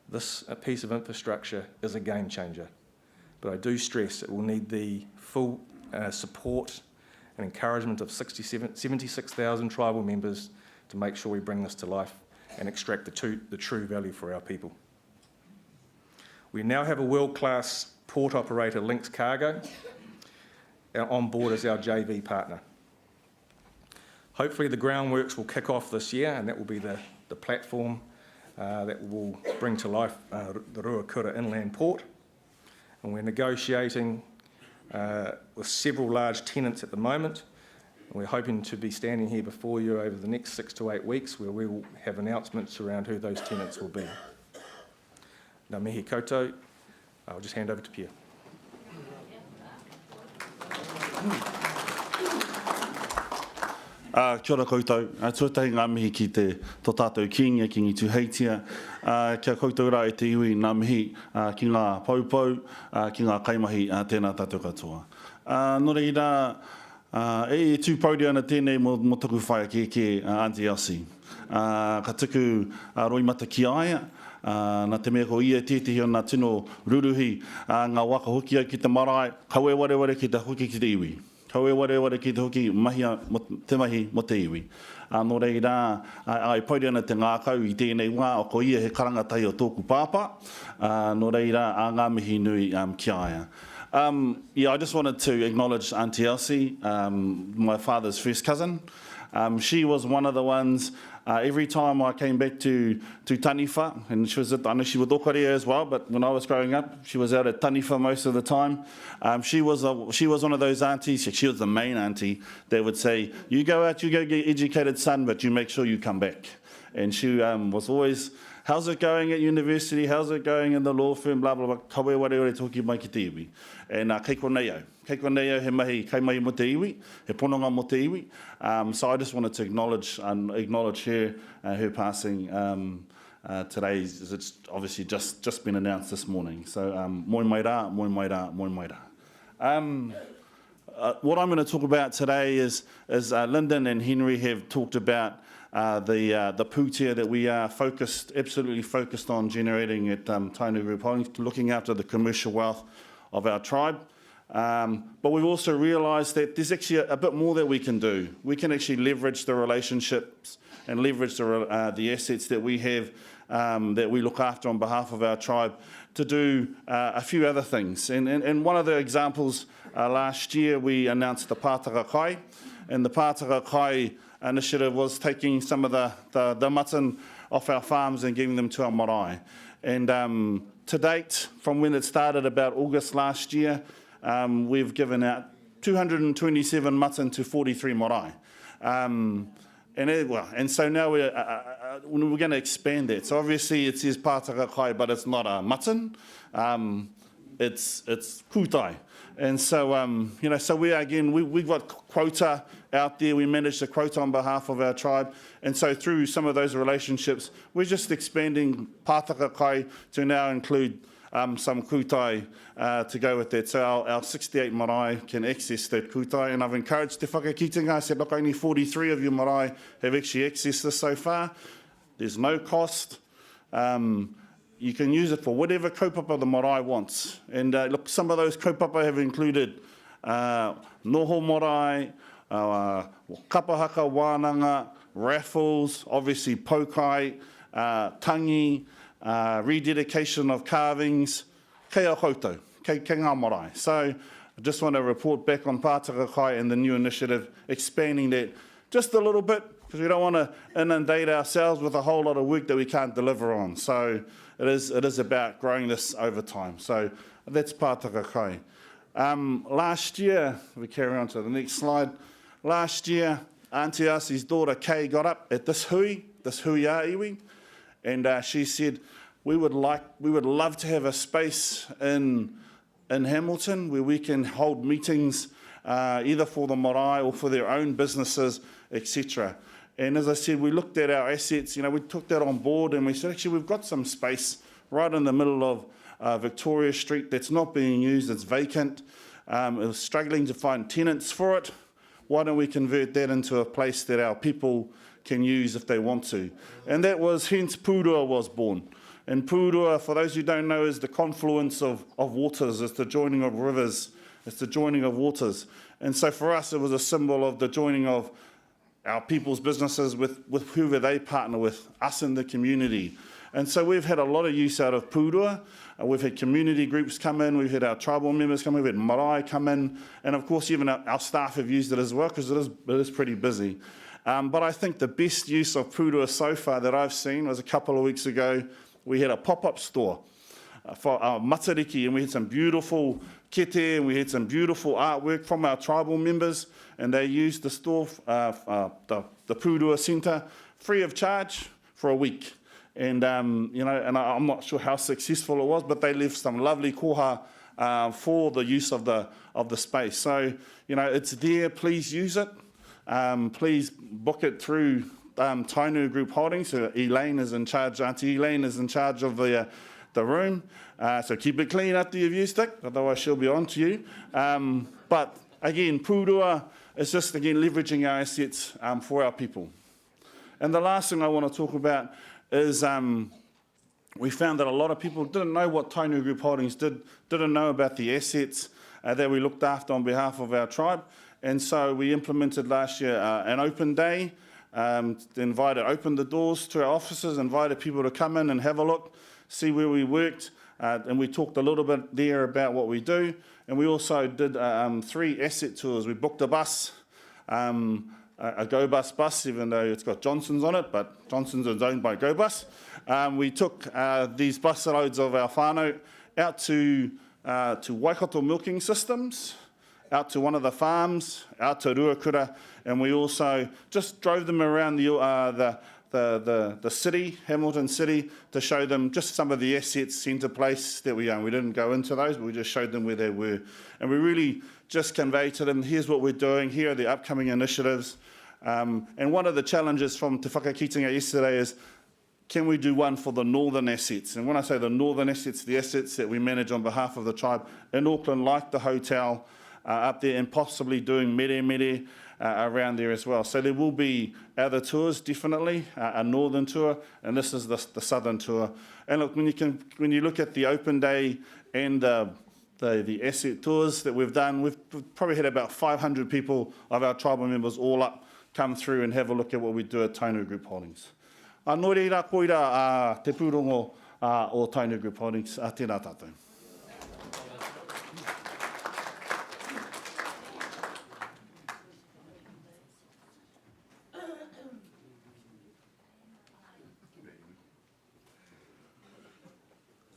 this piece of infrastructure is a game changer. But I do stress it will need the full support and encouragement of 76,000 tribal members to make sure we bring this to life and extract the true value for our people. We now have a world-class port operator, Lynx Cargo, on board as our JV partner. Hopefully the groundworks will kick off this year, and that will be the platform that will bring to life the Ruakura Inland Port. And we're negotiating with several large tenants at the moment. We're hoping to be standing here before you over the next 6 to 8 weeks where we will have announcements around who those tenants will be. Ngā mihi koutou, I'll just hand over to Pia. Kia ora koutou, tuatahi ngā mihi ki te tō tātou kingia ki ngi tuheitia. Kia koutou rā e te iwi ngā mihi ki ngā paupau, ki ngā kaimahi tēnā tātou katoa. Nō reira, e tūpauri ana tēnei mo taku whaia ke Auntie Elsie. Ka tuku roimata ki aia, nā te mea ko ia tētihi o nā tino ruruhi, ngā waka hoki au ki te marae, kaue wareware ki te hoki ki te iwi. Kaue wareware ki te hoki te mahi mo te iwi. Nō reira, ai pauri ana te ngākau i tēnei wā, o ko ia he karangatai o tōku pāpā. Nō reira, ngā mihi nui ki aia. Yeah, I just wanted to acknowledge Auntie Elsie, my father's first cousin. She was one of the ones, every time I came back to Taniwha, and she was I know she was Okorea as well, but when I was growing up, she was out at Taniwha most of the time. She was one of those aunties, she was the main auntie, that would say, you go out, you go get educated, son, but you make sure you come back. And she was always, how's it going at university? How's it going in the law firm? Blah, blah, blah. Kawe ware toki mai ki te iwi. And kei konei au. Kei konei au he mahi kai mai mo te iwi, he pononga mo te iwi. So I just wanted to acknowledge her, her passing today. It's obviously just been announced this morning. So moi mai rā, moi mai rā, moi mai rā. What I'm going to talk about today is Lyndon and Henry have talked about the pūtea that we are absolutely focused on generating at Tainui Group Holdings, looking after the commercial wealth of our tribe. But we've also realised that there's actually a bit more that we can do. We can actually leverage the relationships and leverage the assets that we have, that we look after on behalf of our tribe, to do a few other things. And one of the examples, last year we announced the Pātaka Kai, and the Pātaka Kai initiative was taking some of the mutton off our farms and giving them to our marae. And to date, from when it started about August last year, we've given out 227 mutton to 43 marae. And so now we're going to expand that. So obviously it says Pātaka Kai, but it's not a mutton. It's kūtai. And so, so we've got quota out there. We manage the quota on behalf of our tribe. And so through some of those relationships, we're just expanding Pātaka Kai to now include some kūtai to go with that. So our 68 marae can access that kūtai. And I've encouraged te whakakitenga. I said, look, only 43 of your marae have actually accessed this so far. There's no cost. You can use it for whatever kaupapa the marae wants. And look, some of those kaupapa have included noho marae, kapahaka wānanga, raffles, obviously pokai, tangi, rededication of carvings, kei au koutou, kei ngā marae. So I just want to report back on Pātaka Kai and the new initiative, expanding that just a little bit, because we don't want to inundate ourselves with a whole lot of work that we can't deliver on. So it is about growing this over time. So that's Pātaka Kai. Last year, if we carry on to the next slide, last year, Auntie Elsie's daughter Kay got up at this hui a iwi, and she said, we would love to have a space in Hamilton where we can hold meetings either for the marae or for their own businesses, etc. And as I said, we looked at our assets, we took that on board, and we said, actually, we've got some space right in the middle of Victoria Street that's not being used, it's vacant. It was struggling to find tenants for it. Why don't we convert that into a place that our people can use if they want to? And that was, hence Pūrua was born. And Pūrua, for those who don't know, is the confluence of waters, it's the joining of rivers, it's the joining of waters. And so for us, it was a symbol of the joining of our people's businesses with whoever they partner with, us in the community. And so we've had a lot of use out of Pūrua. We've had community groups come in, we've had our tribal members come in, we've had marae come in, and of course even our staff have used it as well, because it is pretty busy. But I think the best use of Pūrua so far that I've seen was a couple of weeks ago, we had a pop-up store. for our matariki, and we had some beautiful kete, and we had some beautiful artwork from our tribal members, and they used the store, the Purua Centre, free of charge for a week. And, you know, and I'm not sure how successful it was, but they left some lovely koha for the use of the space. So, you know, it's there, please use it. Please book it through Tainui Group Holdings. Elaine is in charge, Auntie Elaine is in charge of the room. So keep it clean after you've used it, otherwise she'll be on to you. But again, Purua is just, again, leveraging our assets for our people. And the last thing I want to talk about is we found that a lot of people didn't know what Tainui Group Holdings didn't know about the assets that we looked after on behalf of our tribe. And so we implemented last year an open day, opened the doors to our offices, invited people to come in and have a look, see where we worked, and we talked a little bit there about what we do. And we also did 3 asset tours. We booked a bus, a Go Bus, even though it's got Johnson's on it, but Johnson's is owned by Go Bus. We took these bus loads of our whānau out to Waikato milking systems, out to one of the farms, out to Ruakura, and we also just drove them around the city, Hamilton City, to show them just some of the assets, centre place that we own. We didn't go into those, but we just showed them where they were. And we really just conveyed to them, here's what we're doing, here are the upcoming initiatives. And one of the challenges from Te Whakakitinga yesterday is, can we do one for the northern assets? And when I say the northern assets, the assets that we manage on behalf of the tribe in Auckland, like the hotel up there, and possibly doing mere around there as well. So there will be other tours, definitely, a northern tour, and this is the southern tour. And look, when you look at the open day and the asset tours that we've done, we've probably had about 500 people of our tribal members all up, come through and have a look at what we do at Tainui Group Holdings. Nō reira koira te pūrongo o Tainui Group Holdings, tēnā tātou.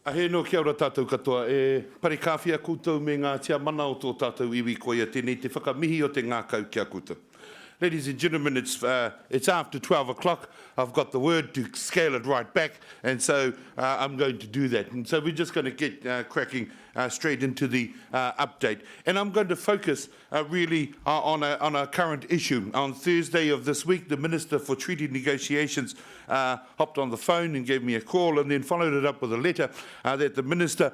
Ahe no kia ora tātou katoa. E parikawhia koutou me ngā tia mana o tō tātou iwi koia tēnei te whakamihi o te ngākau kia koutou. Ladies and gentlemen, it's after 12 o'clock. I've got the word to scale it right back, and so I'm going to do that. And so we're just going to get cracking straight into the update. And I'm going to focus really on a current issue. On Thursday of this week, the Minister for Treaty Negotiations hopped on the phone and gave me a call, and then followed it up with a letter that the Minister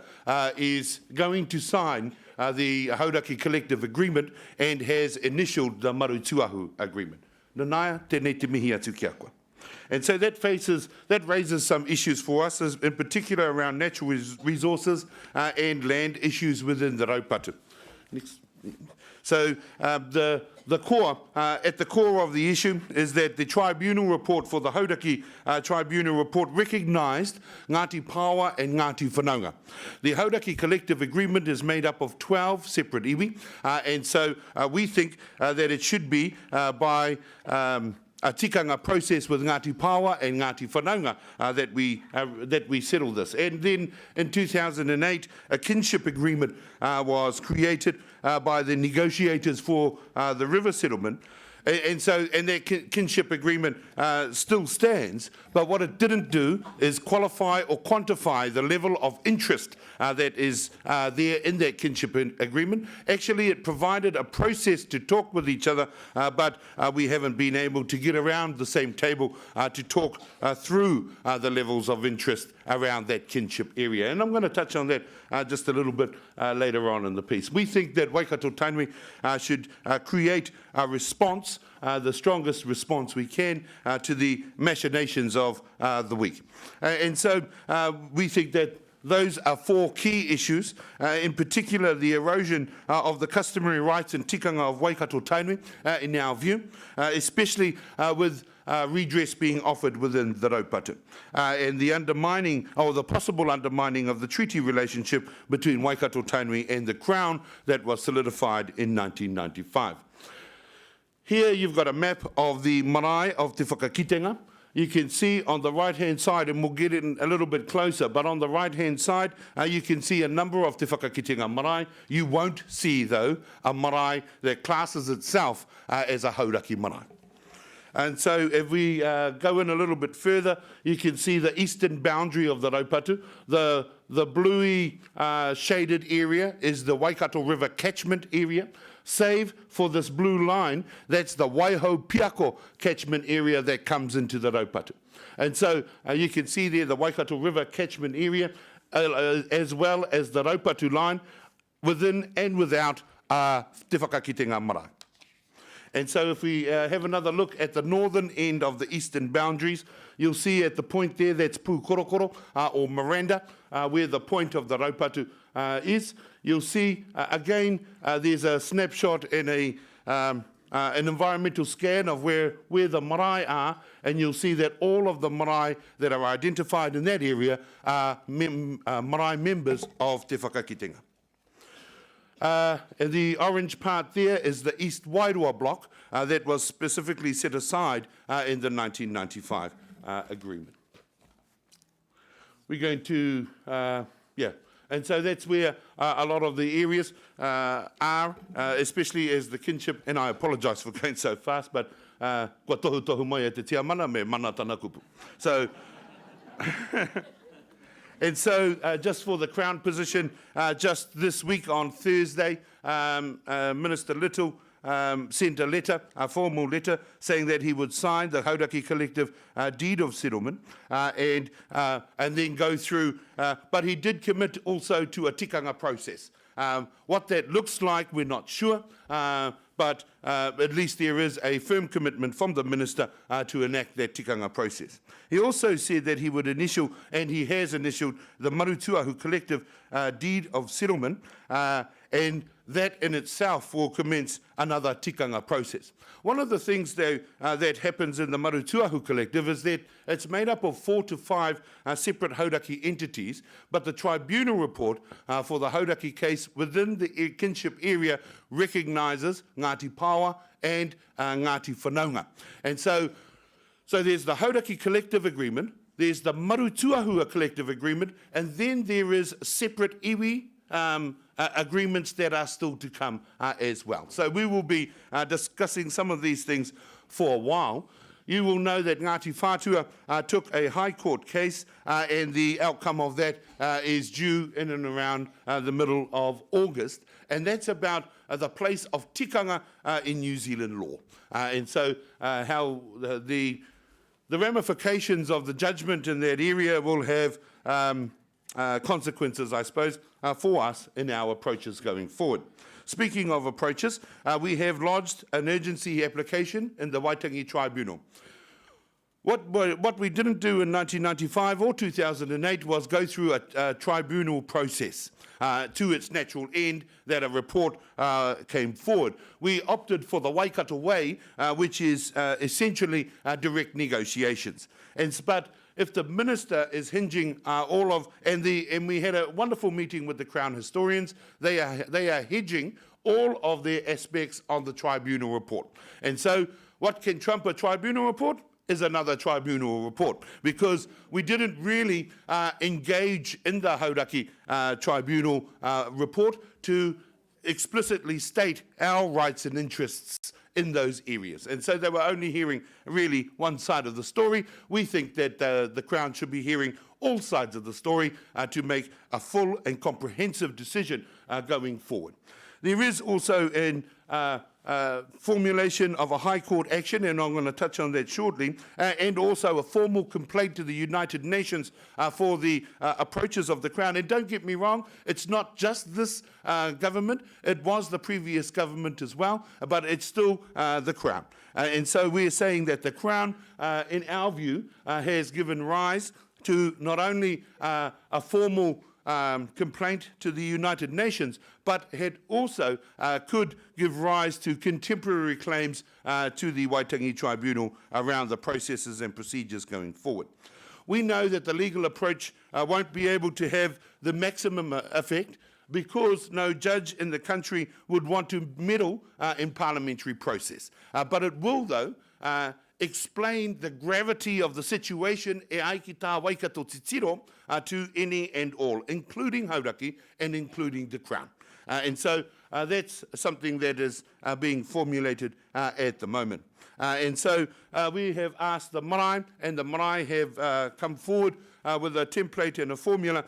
is going to sign the Hauraki Collective Agreement and has initialed the Marutuahu Agreement. Nanaia, tēnei te mihi atu ki a koe. And so that raises some issues for us, in particular around natural resources and land issues within the Raupatu. Next. So at the core of the issue is that the tribunal report for the Hauraki Tribunal report recognised Ngāti Pāwa and Ngāti Whanaunga. The Hauraki Collective Agreement is made up of 12 separate iwi, and so we think that it should be by a tikanga process with Ngāti Pāwa and Ngāti Whanaunga that we settle this. And then in 2008, a kinship agreement was created by the negotiators for the river settlement. And that kinship agreement still stands, but what it didn't do is qualify or quantify the level of interest that is there in that kinship agreement. Actually, it provided a process to talk with each other, but we haven't been able to get around the same table to talk through the levels of interest around that kinship area. And I'm going to touch on that just a little bit later on in the piece. We think that Waikato Tainui should create a response, the strongest response we can to the machinations of the week. And so we think that those are 4 key issues, in particular the erosion of the customary rights and tikanga of Waikato Tainui, in our view, especially with redress being offered within the Raupatu, and the undermining, or the possible undermining of the treaty relationship between Waikato Tainui and the Crown that was solidified in 1995. Here you've got a map of the marae of Te Whakakitenga, you can see on the right-hand side, and we'll get in a little bit closer, but on the right-hand side, you can see a number of te whakakitenga marae. You won't see, though, a marae that classes itself as a hauraki marae. And so if we go in a little bit further, you can see the eastern boundary of the Raupatu. The bluey shaded area is the Waikato River catchment area. Save for this blue line, that's the Waiho Piako catchment area that comes into the Raupatu. And so you can see there the Waikato River catchment area, as well as the Raupatu line, within and without te whakakitenga marae. And so if we have another look at the northern end of the eastern boundaries, you'll see at the point there, that's Pukorokoro, or Miranda, where the point of the Raupatu is. You'll see, again, there's a snapshot and an environmental scan of where the marae are, and you'll see that all of the marae that are identified in that area are marae members of Te Whakakitenga. The orange part there is the East Wairua block that was specifically set aside in the 1995 agreement. We're going to, and so that's where a lot of the areas are, especially as the kinship, and I apologise for going so fast, but kua tohu mai e te tia mana me mana tana kupu. So, and so just for the Crown position, just this week on Thursday, Minister Little sent a letter, a formal letter, saying that he would sign the Hauraki Collective deed of settlement and then go through, but he did commit also to a tikanga process. What that looks like, we're not sure, but at least there is a firm commitment from the Minister to enact that tikanga process. He also said that he would initial, and he has initialed, the Marutuahu Collective deed of settlement, and that in itself will commence another tikanga process. One of the things though, that happens in the Marutuahu Collective is that it's made up of 4 to 5 separate Hauraki entities, but the tribunal report for the Hauraki case within the kinship area recognises Ngāti Pawa and Ngāti Whanaunga. And so there's the Hauraki Collective Agreement, there's the Marutuahu Collective Agreement, and then there is separate iwi agreements that are still to come as well. So we will be discussing some of these things for a while. You will know that Ngāti Whātua took a High Court case and the outcome of that is due in and around the middle of August, and that's about the place of tikanga in New Zealand law. And so how the ramifications of the judgment in that area will have consequences, I suppose, for us in our approaches going forward. Speaking of approaches, we have lodged an urgency application in the Waitangi Tribunal. What we didn't do in 1995 or 2008 was go through a tribunal process to its natural end, that a report came forward. We opted for the Waikato way, which is essentially direct negotiations. But if the Minister is hinging all of, and we had a wonderful meeting with the Crown historians, they are hedging all of their aspects on the tribunal report. And so what can trump a tribunal report is another tribunal report, because we didn't really engage in the Hauraki tribunal report to explicitly state our rights and interests in those areas. And so they were only hearing really one side of the story. We think that the Crown should be hearing all sides of the story to make a full and comprehensive decision going forward. There is also an formulation of a High Court action, and I'm going to touch on that shortly, and also a formal complaint to the United Nations for the approaches of the Crown. And don't get me wrong, it's not just this government, it was the previous government as well, but it's still the Crown. And so we're saying that the Crown, in our view, has given rise to not only a formal complaint to the United Nations, but had also could give rise to contemporary claims to the Waitangi Tribunal around the processes and procedures going forward. We know that the legal approach won't be able to have the maximum effect because no judge in the country would want to meddle in parliamentary process. But it will, though, explained the gravity of the situation e ai ki tā Waikato Titiro to any and all, including Hauraki and including the Crown. And so that's something that is being formulated at the moment. And so we have asked the marae, and the marae have come forward with a template and a formula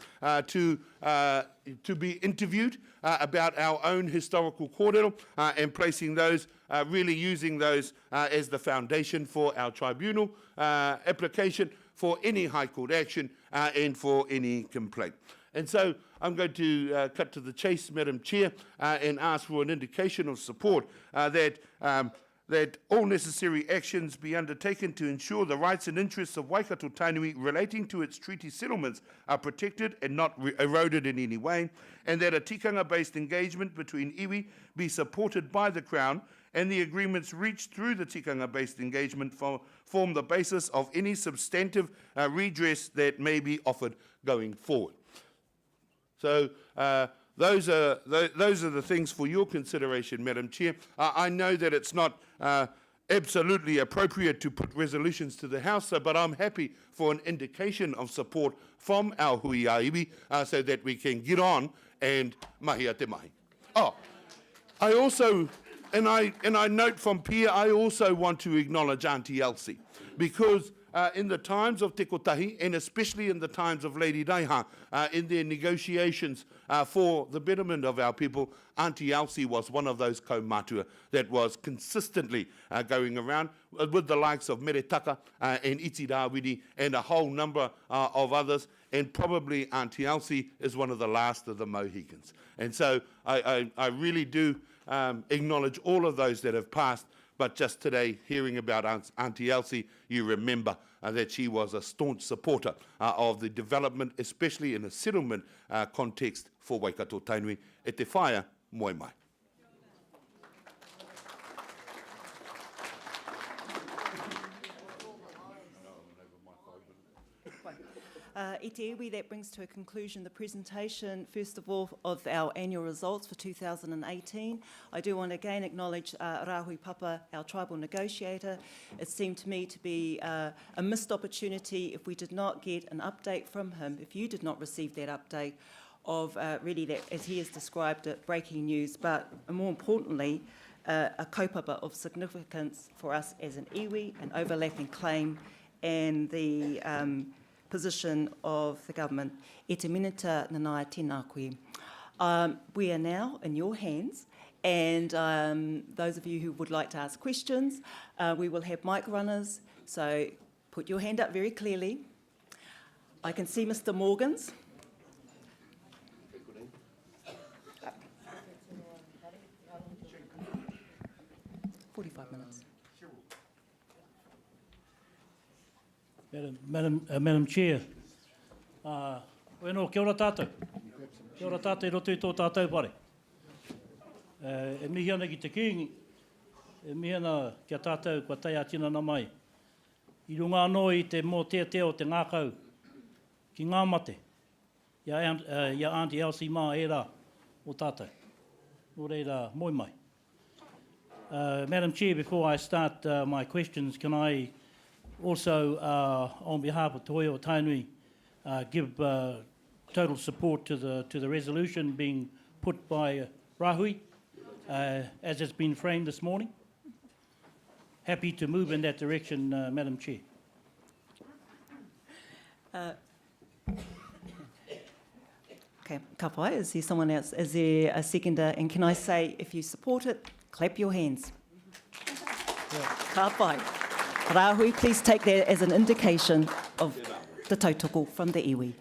to be interviewed about our own historical kōrero and placing those, really using those as the foundation for our tribunal application for any High Court action and for any complaint. And so I'm going to cut to the chase, Madam Chair, and ask for an indication of support that all necessary actions be undertaken to ensure the rights and interests of Waikato Tainui relating to its treaty settlements are protected and not eroded in any way, and that a tikanga-based engagement between iwi be supported by the Crown, and the agreements reached through the tikanga-based engagement form the basis of any substantive redress that may be offered going forward. So those are the things for your consideration, Madam Chair. I know that it's not absolutely appropriate to put resolutions to the House, but I'm happy for an indication of support from our hui a iwi so that we can get on and mahi a te mahi. Oh, I also, and I note from Pia, I also want to acknowledge Auntie Elsie, because in the times of Te Kotahi, and especially in the times of Lady Daiha, in their negotiations for the betterment of our people, Auntie Elsie was one of those kaumatua that was consistently going around with the likes of Meretaka and Iti Rawiri and a whole number of others, and probably Auntie Elsie is one of the last of the Mohicans. And so I really do acknowledge all of those that have passed. But just today, hearing about Auntie Elsie, you remember that she was a staunch supporter of the development, especially in a settlement context for Waikato Tainui. E te whaia, moi mai. I te iwi, that brings to a conclusion the presentation, first of all, of our annual results for 2018. I do want to again acknowledge Rahui Papa, our tribal negotiator. It seemed to me to be a missed opportunity if we did not get an update from him, if you did not receive that update of really that, as he has described it, breaking news, but more importantly, a kaupapa of significance for us as an iwi, an overlapping claim, and the position of the government. E te minita nanai tēnā koe. We are now in your hands, and those of you who would like to ask questions, we will have mic runners, so put your hand up very clearly. I can see Mr. Morgan's. 45 minutes. Madam Chair, kia ora tātou. Kia ora tātou, roto i tō tātou pare. E mihi ana ki te kīngi, e mihi ana kia tātou kua tai atina na mai. I runga anō i te mō te o te ngākau ki ngā mate. Ia Auntie Elsie mā e rā o tātou. O reira, moi mai. Madam Chair, before I start my questions, can I also, on behalf of Te Hoi o Tainui, give total support to the resolution being put by Rahui, as it's been framed this morning. Happy to move in that direction, Madam Chair. Okay, ka pai, is there someone else? Is there a seconder? And can I say, if you support it, clap your hands. Ka pai. Rahui, please take that as an indication of the tautoko from the iwi.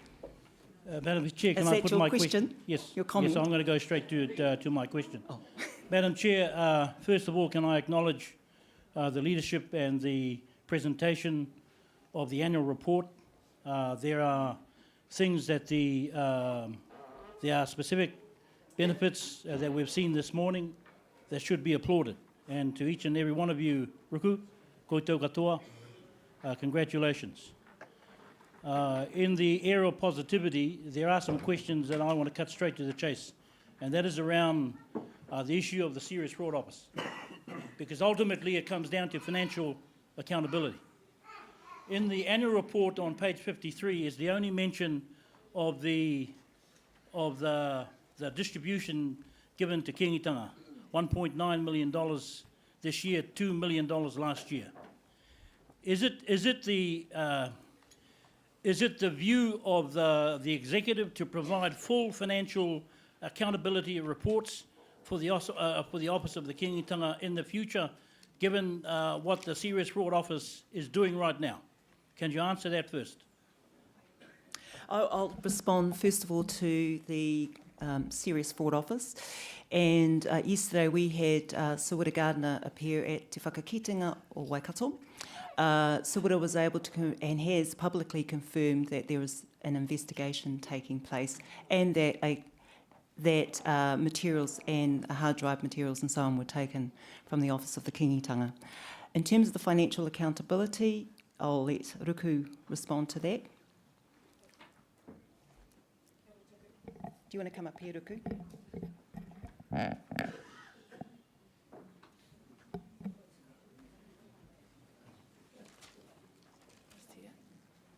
Madam Chair, can I put my question? Yes. Your comment? Yes, I'm going to go straight to my question. Oh. Madam Chair, first of all, can I acknowledge the leadership and the presentation of the annual report. There are things that there are specific benefits that we've seen this morning that should be applauded. And to each and every one of you, Ruku, koutou katoa, congratulations. In the era of positivity, there are some questions that I want to cut straight to the chase, and that is around the issue of the Serious Fraud Office. Because ultimately it comes down to financial accountability. In the annual report on page 53 is the only mention of the distribution given to Kingitanga, $1.9 million this year, $2 million last year. Is it the view of the executive to provide full financial accountability reports for the Office of the Kingitanga in the future, given what the Serious Fraud Office is doing right now? Can you answer that first? I'll respond first of all to the Serious Fraud Office. And yesterday we had Sawira Gardner appear at Te Whakakitenga o Waikato. Sawira was able to and has publicly confirmed that there is an investigation taking place and that materials and hard drive materials and so on were taken from the Office of the Kingitanga. In terms of the financial accountability, I'll let Ruku respond to that. Do you want to come up here, Ruku?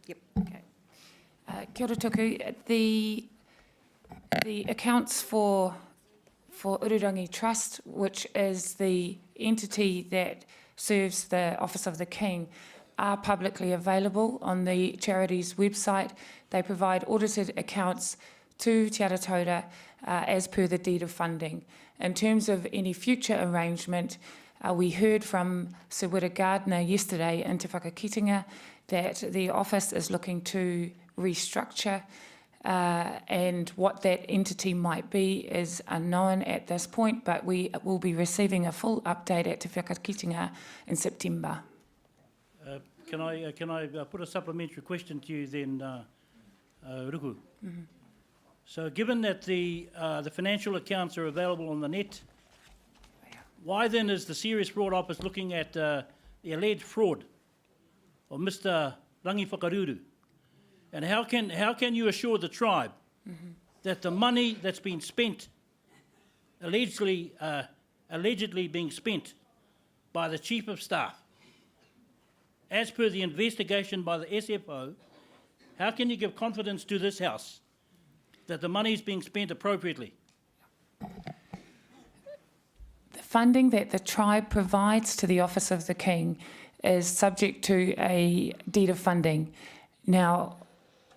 Yep. Okay. Kia ora tuku. The accounts for Ururangi Trust, which is the entity that serves the Office of the King, are publicly available on the charity's website. They provide audited accounts to Te Aratauira as per the deed of funding. In terms of any future arrangement, we heard from Sawira Gardner yesterday in Te Whakakitenga that the office is looking to restructure, and what that entity might be is unknown at this point, but we will be receiving a full update at Te Whakakitenga in September. Can I put a supplementary question to you then, Ruku? Mm-hmm. So given that the financial accounts are available on the net, why then is the Serious Fraud Office looking at the alleged fraud of Mr. Rangi Whakaruru? And how can you assure the tribe that the money that's been spent, allegedly being spent by the Chief of Staff, as per the investigation by the SFO, how can you give confidence to this House that the money is being spent appropriately? The funding that the tribe provides to the Office of the King is subject to a deed of funding. Now,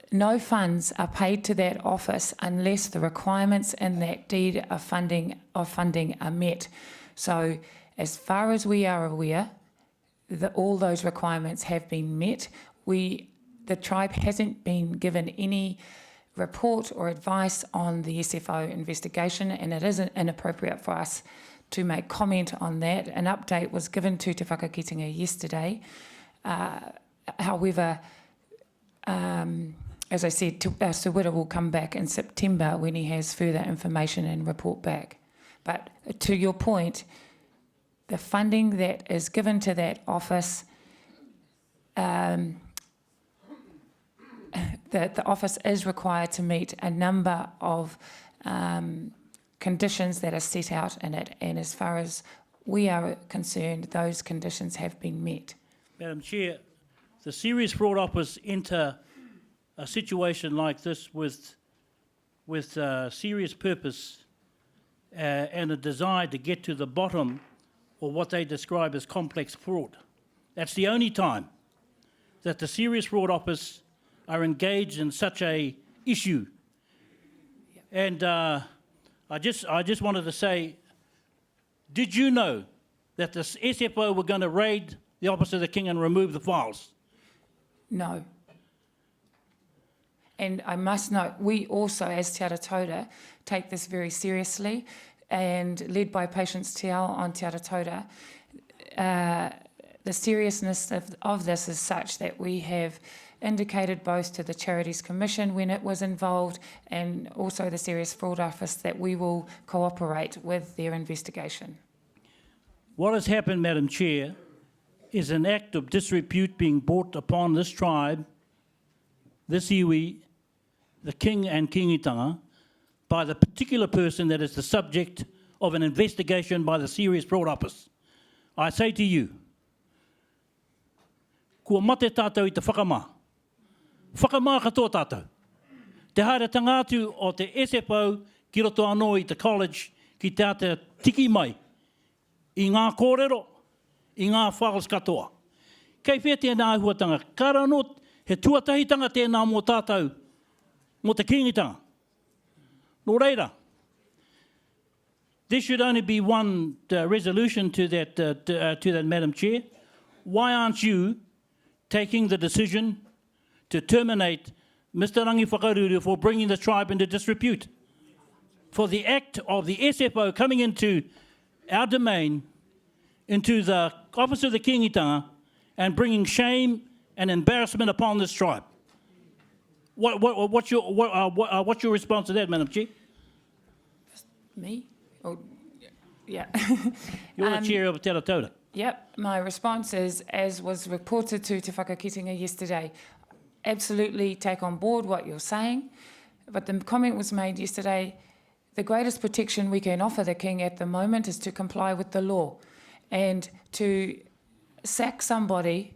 no funds are paid to that office unless the requirements in that deed of funding are met. So, as far as we are aware, all those requirements have been met. The tribe hasn't been given any report or advice on the SFO investigation, and it isn't inappropriate for us to make comment on that. An update was given to Te Whakakitenga yesterday. However, as I said, Sawira will come back in September when he has further information and report back. But to your point, the funding that is given to that office, the office is required to meet a number of conditions that are set out in it, and as far as we are concerned, those conditions have been met. Madam Chair, the Serious Fraud Office enter a situation like this with serious purpose and a desire to get to the bottom of what they describe as complex fraud. That's the only time that the Serious Fraud Office are engaged in such a issue. And I just wanted to say, did you know that the SFO were going to raid the Office of the King and remove the files? No. And I must note, we also, as Te Aratauira, take this very seriously, and led by Patience Te Ao on Te Aratauira, the seriousness of this is such that we have indicated both to the Charities Commission when it was involved and also the Serious Fraud Office that we will cooperate with their investigation. What has happened, Madam Chair, is an act of disrepute being brought upon this tribe, this iwi, the King and Kingitanga, by the particular person that is the subject of an investigation by the Serious Fraud Office. I say to you, kua mate tātou i te whakamā. Whakamā katoa tātou. Te haere tangātu o te SFO ki roto anō i te college ki te ate tiki mai i ngā kōrero, i ngā whāras katoa. Kei whea tēnā ahuatanga, karanot he tuatahitanga tēnā mō tātou, mō te kingitanga. Nō reira, there should only be one resolution to that, Madam Chair. Why aren't you taking the decision to terminate Mr. Rangi Whakaruru for bringing the tribe into disrepute? For the act of the SFO coming into our domain, into the office of the kingitanga, and bringing shame and embarrassment upon this tribe. What's your response to that, Madam Chair? Me? Oh, yeah. You're the chair of Te Ratauta. Yep, my response is, as was reported to Te Whakakitinga yesterday, absolutely take on board what you're saying, but the comment was made yesterday, the greatest protection we can offer the king at the moment is to comply with the law, and to sack somebody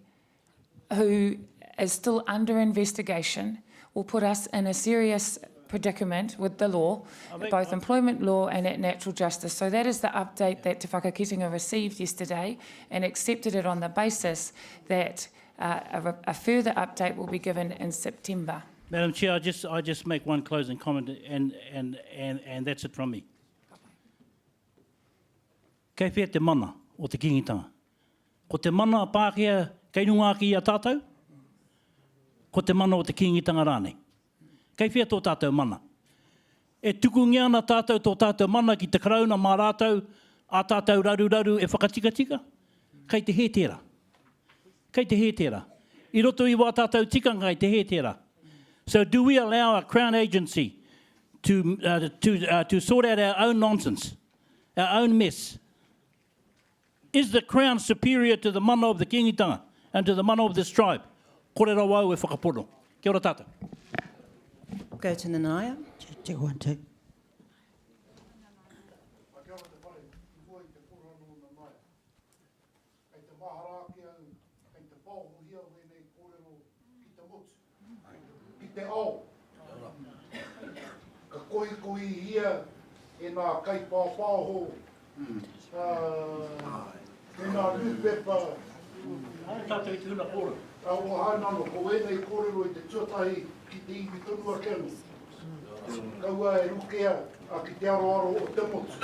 who is still under investigation will put us in a serious predicament with the law, both employment law and at natural justice. So that is the update that Te Whakakitinga received yesterday, and accepted it on the basis that a further update will be given in September. Madam Chair, I just make one closing comment, and that's it from me. Kei whea te mana o te kingitanga. Ko te mana a Pākehā kei nunga ki a tātou, ko te mana o te kingitanga rānei. Kei whea tō tātou mana. E tukungia na tātou tō tātou mana ki te karauna mā rātou, a tātou raru e whakatika. Kei te he tērā. Kei te he tērā. I roto i wā tātou tikanga i te he tērā. So do we allow a Crown agency to sort out our own nonsense, our own mess? Is the Crown superior to the mana of the kingitanga and to the mana of this tribe? Kore rā wau e whakaporo. Kia ora tātou. Go to Nanaia. Te one, two. Te ao. Ka koi hia e nā kai pāpāho. E nā rūpepa. Ai tātou i tūna kōrero. O hānano, ko enei kōrero i te tuatahi ki te iwi tunua kenu. Kaua e rukea a ki te aroaro o te motu.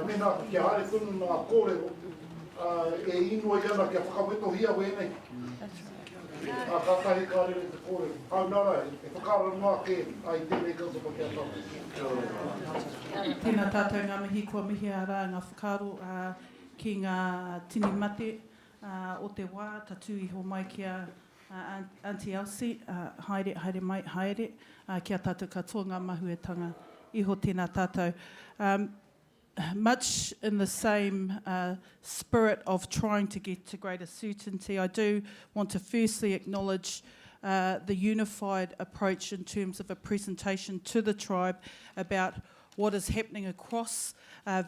Mena ki haere tunu nā kōrero, e inua i ana kia whakawето hia wenei. A kātahi kārere te kōrero. Hau nara, e whakara noa ke ai tēnei kautapa kia tātou. Tēnā tātou ngā mihi kua mihi ara ngā whakaro ki ngā tini mate o te wā, tatu iho mai kia Auntie Elsie, haere mai, haere, kia tātou katoa ngā mahuetanga, iho tēnā tātou. Much in the same spirit of trying to get to greater certainty, I do want to firstly acknowledge the unified approach in terms of a presentation to the tribe about what is happening across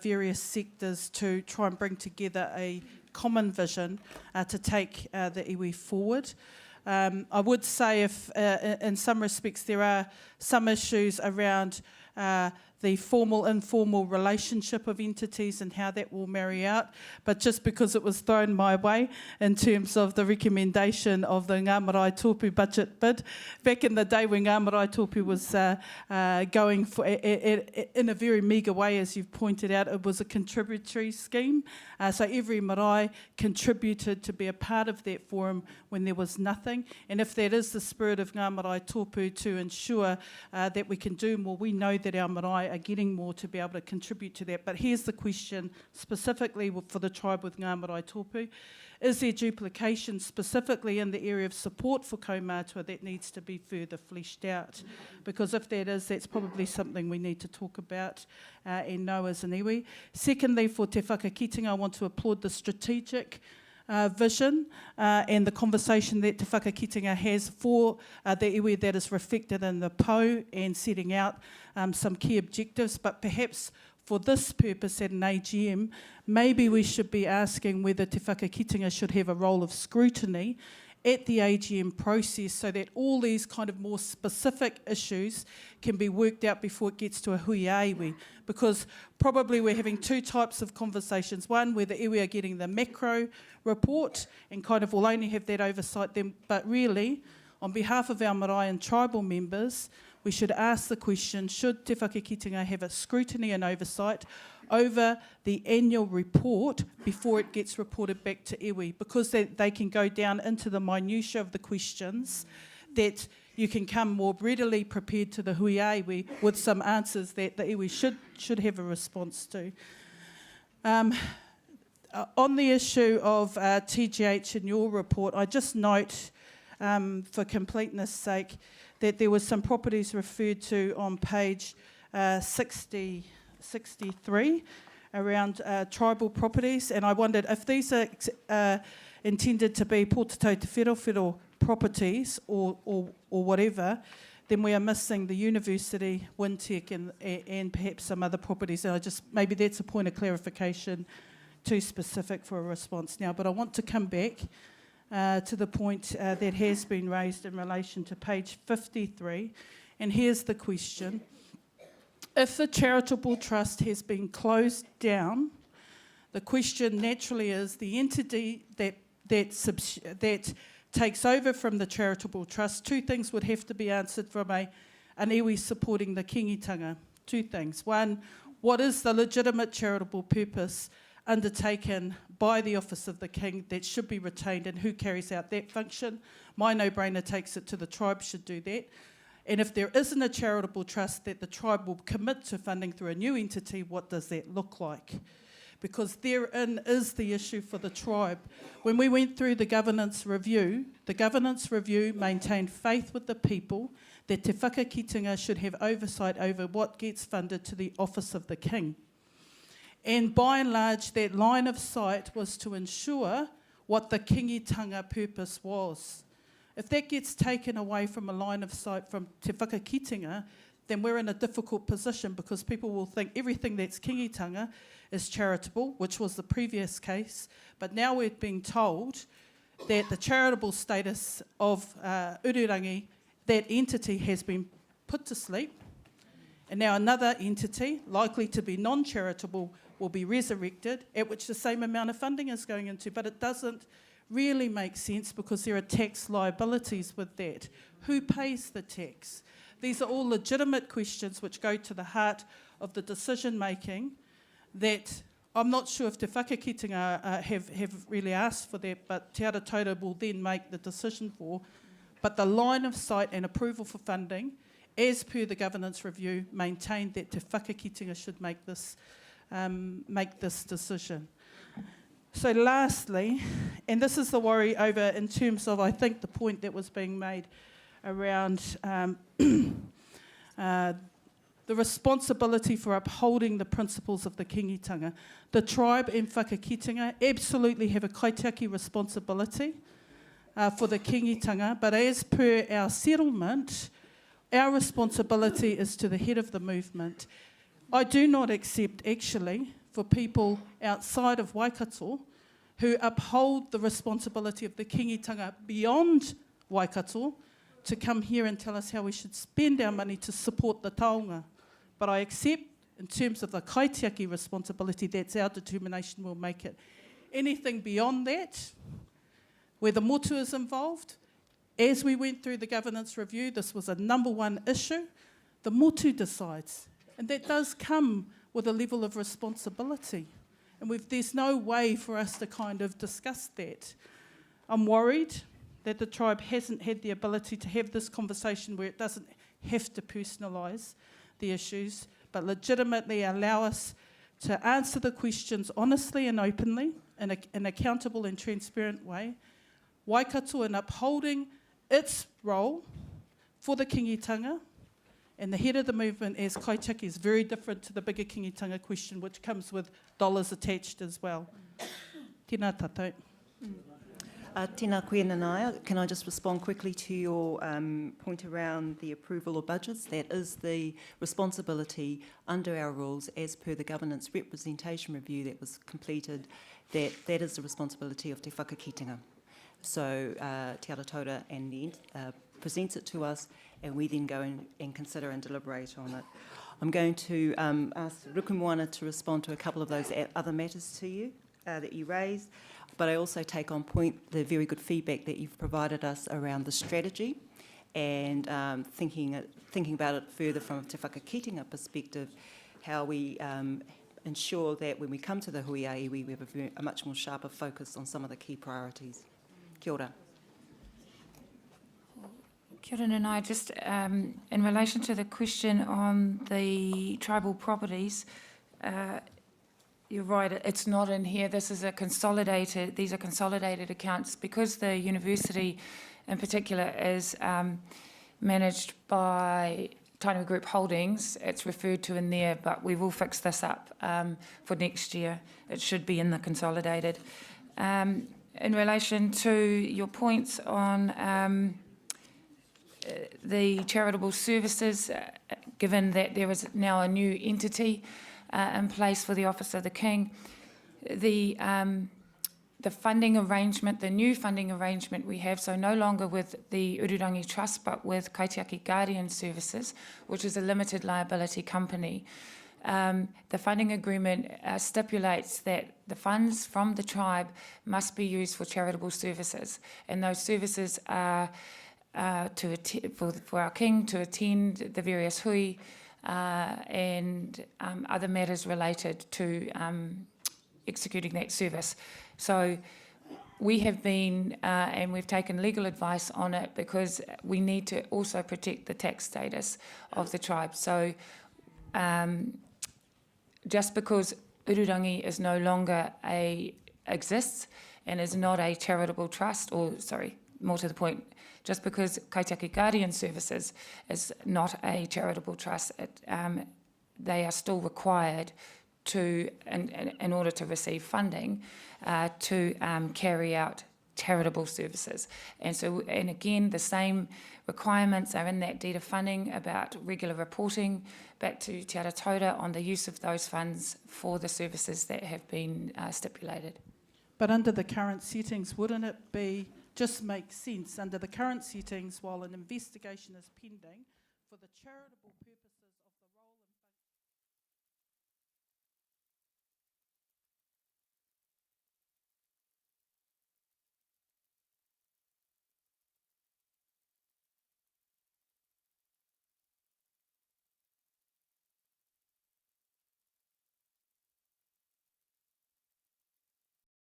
various sectors to try and bring together a common vision to take the iwi forward. I would say if in some respects there are some issues around the formal-informal relationship of entities and how that will marry out, but just because it was thrown my way in terms of the recommendation of the Ngā Marae Tōpū budget bid, back in the day when Ngā Marae Tōpū was going for, in a very meagre way, as you've pointed out, it was a contributory scheme. So every marae contributed to be a part of that forum when there was nothing. And if that is the spirit of Ngā Marae Tōpū to ensure that we can do more, we know that our marae are getting more to be able to contribute to that. But here's the question specifically for the tribe with Ngā Marae Tōpū. Is there duplication specifically in the area of support for kaumātua that needs to be further fleshed out? Because if that is, that's probably something we need to talk about and know as an iwi. Secondly, for Te Whakakitinga, I want to applaud the strategic vision and the conversation that Te Whakakitinga has for the iwi that is reflected in the PO and setting out some key objectives, but perhaps for this purpose at an AGM, maybe we should be asking whether Te Whakakitenga should have a role of scrutiny at the AGM process so that all these kind of more specific issues can be worked out before it gets to a hui a iwi. Because probably we're having two types of conversations. One, where the iwi are getting the macro report and kind of will only have that oversight then. But really, on behalf of our marae and tribal members, we should ask the question, should Te Whakakitenga have a scrutiny and oversight over the annual report before it gets reported back to iwi, because they can go down into the minutiae of the questions, that you can come more readily prepared to the hui a iwi with some answers that the iwi should have a response to. On the issue of TGH in your report, I just note, for completeness sake, that there were some properties referred to on page 63 around tribal properties, and I wondered if these are intended to be pōtatou te whero properties or whatever, then we are missing the university, Wintec, and perhaps some other properties. And maybe that's a point of clarification, too specific for a response now. But I want to come back to the point that has been raised in relation to page 53, and here's the question. If the charitable trust has been closed down, the question naturally is the entity that takes over from the charitable trust, two things would have to be answered from an iwi supporting the kingitanga. Two things. One, what is the legitimate charitable purpose undertaken by the Office of the King that should be retained, and who carries out that function? My no-brainer takes it to the tribe should do that. And if there isn't a charitable trust that the tribe will commit to funding through a new entity, what does that look like? Because therein is the issue for the tribe. When we went through the governance review maintained faith with the people that Te Whakakitenga should have oversight over what gets funded to the Office of the King. And by and large, that line of sight was to ensure what the kingitanga purpose was. If that gets taken away from a line of sight from Te Whakakitenga, then we're in a difficult position, because people will think everything that's kingitanga is charitable, which was the previous case, but now we're being told that the charitable status of Ururangi, that entity has been put to sleep, and now another entity, likely to be non-charitable, will be resurrected, at which the same amount of funding is going into. But it doesn't really make sense, because there are tax liabilities with that. Who pays the tax? These are all legitimate questions which go to the heart of the decision-making that I'm not sure if Te Whakakitenga have really asked for that, but Te Ara Taura will then make the decision for. But the line of sight and approval for funding, as per the governance review, maintained that Te Whakakitenga should make this decision. So lastly, and this is the worry over in terms of, I think, the point that was being made around the responsibility for upholding the principles of the kingitanga. The tribe and Whakakitenga absolutely have a kaitiaki responsibility for the kingitanga, but as per our settlement, our responsibility is to the head of the movement. I do not accept, actually, for people outside of Waikato who uphold the responsibility of the kingitanga beyond Waikato to come here and tell us how we should spend our money to support the taonga. But I accept, in terms of the kaitiaki responsibility, that's our determination, we'll make it. Anything beyond that, where the motu is involved, as we went through the governance review, this was a number one issue, the motu decides. And that does come with a level of responsibility. And there's no way for us to kind of discuss that. I'm worried that the tribe hasn't had the ability to have this conversation where it doesn't have to personalise the issues, but legitimately allow us to answer the questions honestly and openly, in an accountable and transparent way. Waikato in upholding its role for the kingitanga, and the head of the movement as kaitiaki is very different to the bigger kingitanga question, which comes with dollars attached as well. Tēnā tātou. Tēnā koe Nanaia. Can I just respond quickly to your point around the approval of budgets? That is the responsibility under our rules as per the governance representation review that was completed, that is the responsibility of Te Whakakitenga. So Te Ara and the presents it to us and we then go and consider and deliberate on it. I'm going to ask Rukumoana to respond to a couple of those other matters to you that you raised, but I also take on point the very good feedback that you've provided us around the strategy and thinking about it further from a Te Whakakitenga perspective, how we ensure that when we come to the hui a iwi, we have a much more sharper focus on some of the key priorities. Kia ora. Kia ora, and I just, in relation to the question on the tribal properties, you're right, it's not in here. This is these are consolidated accounts. Because the university in particular is managed by Tainui Group Holdings, it's referred to in there, but we will fix this up for next year. It should be in the consolidated. In relation to your points on the charitable services, given that there is now a new entity in place for the Office of the King, the funding arrangement, the new funding arrangement we have, so no longer with the Ururangi Trust, but with Kaitiaki Guardian Services, which is a limited liability company. The funding agreement stipulates that the funds from the tribe must be used for charitable services, and those services are for our king to attend the various hui and other matters related to executing that service. So we have been, and we've taken legal advice on it because we need to also protect the tax status of the tribe. So just because Ururangi is no longer exists and is not a charitable trust, or sorry, more to the point, just because Kaitiaki Guardian Services is not a charitable trust, they are still required to, in order to receive funding, to carry out charitable services. And so, and again, the same requirements are in that deed of funding about regular reporting back to Te Ara Taura on the use of those funds for the services that have been stipulated. But under the current settings, wouldn't it just make sense under the current settings while an investigation is pending for the charitable purpose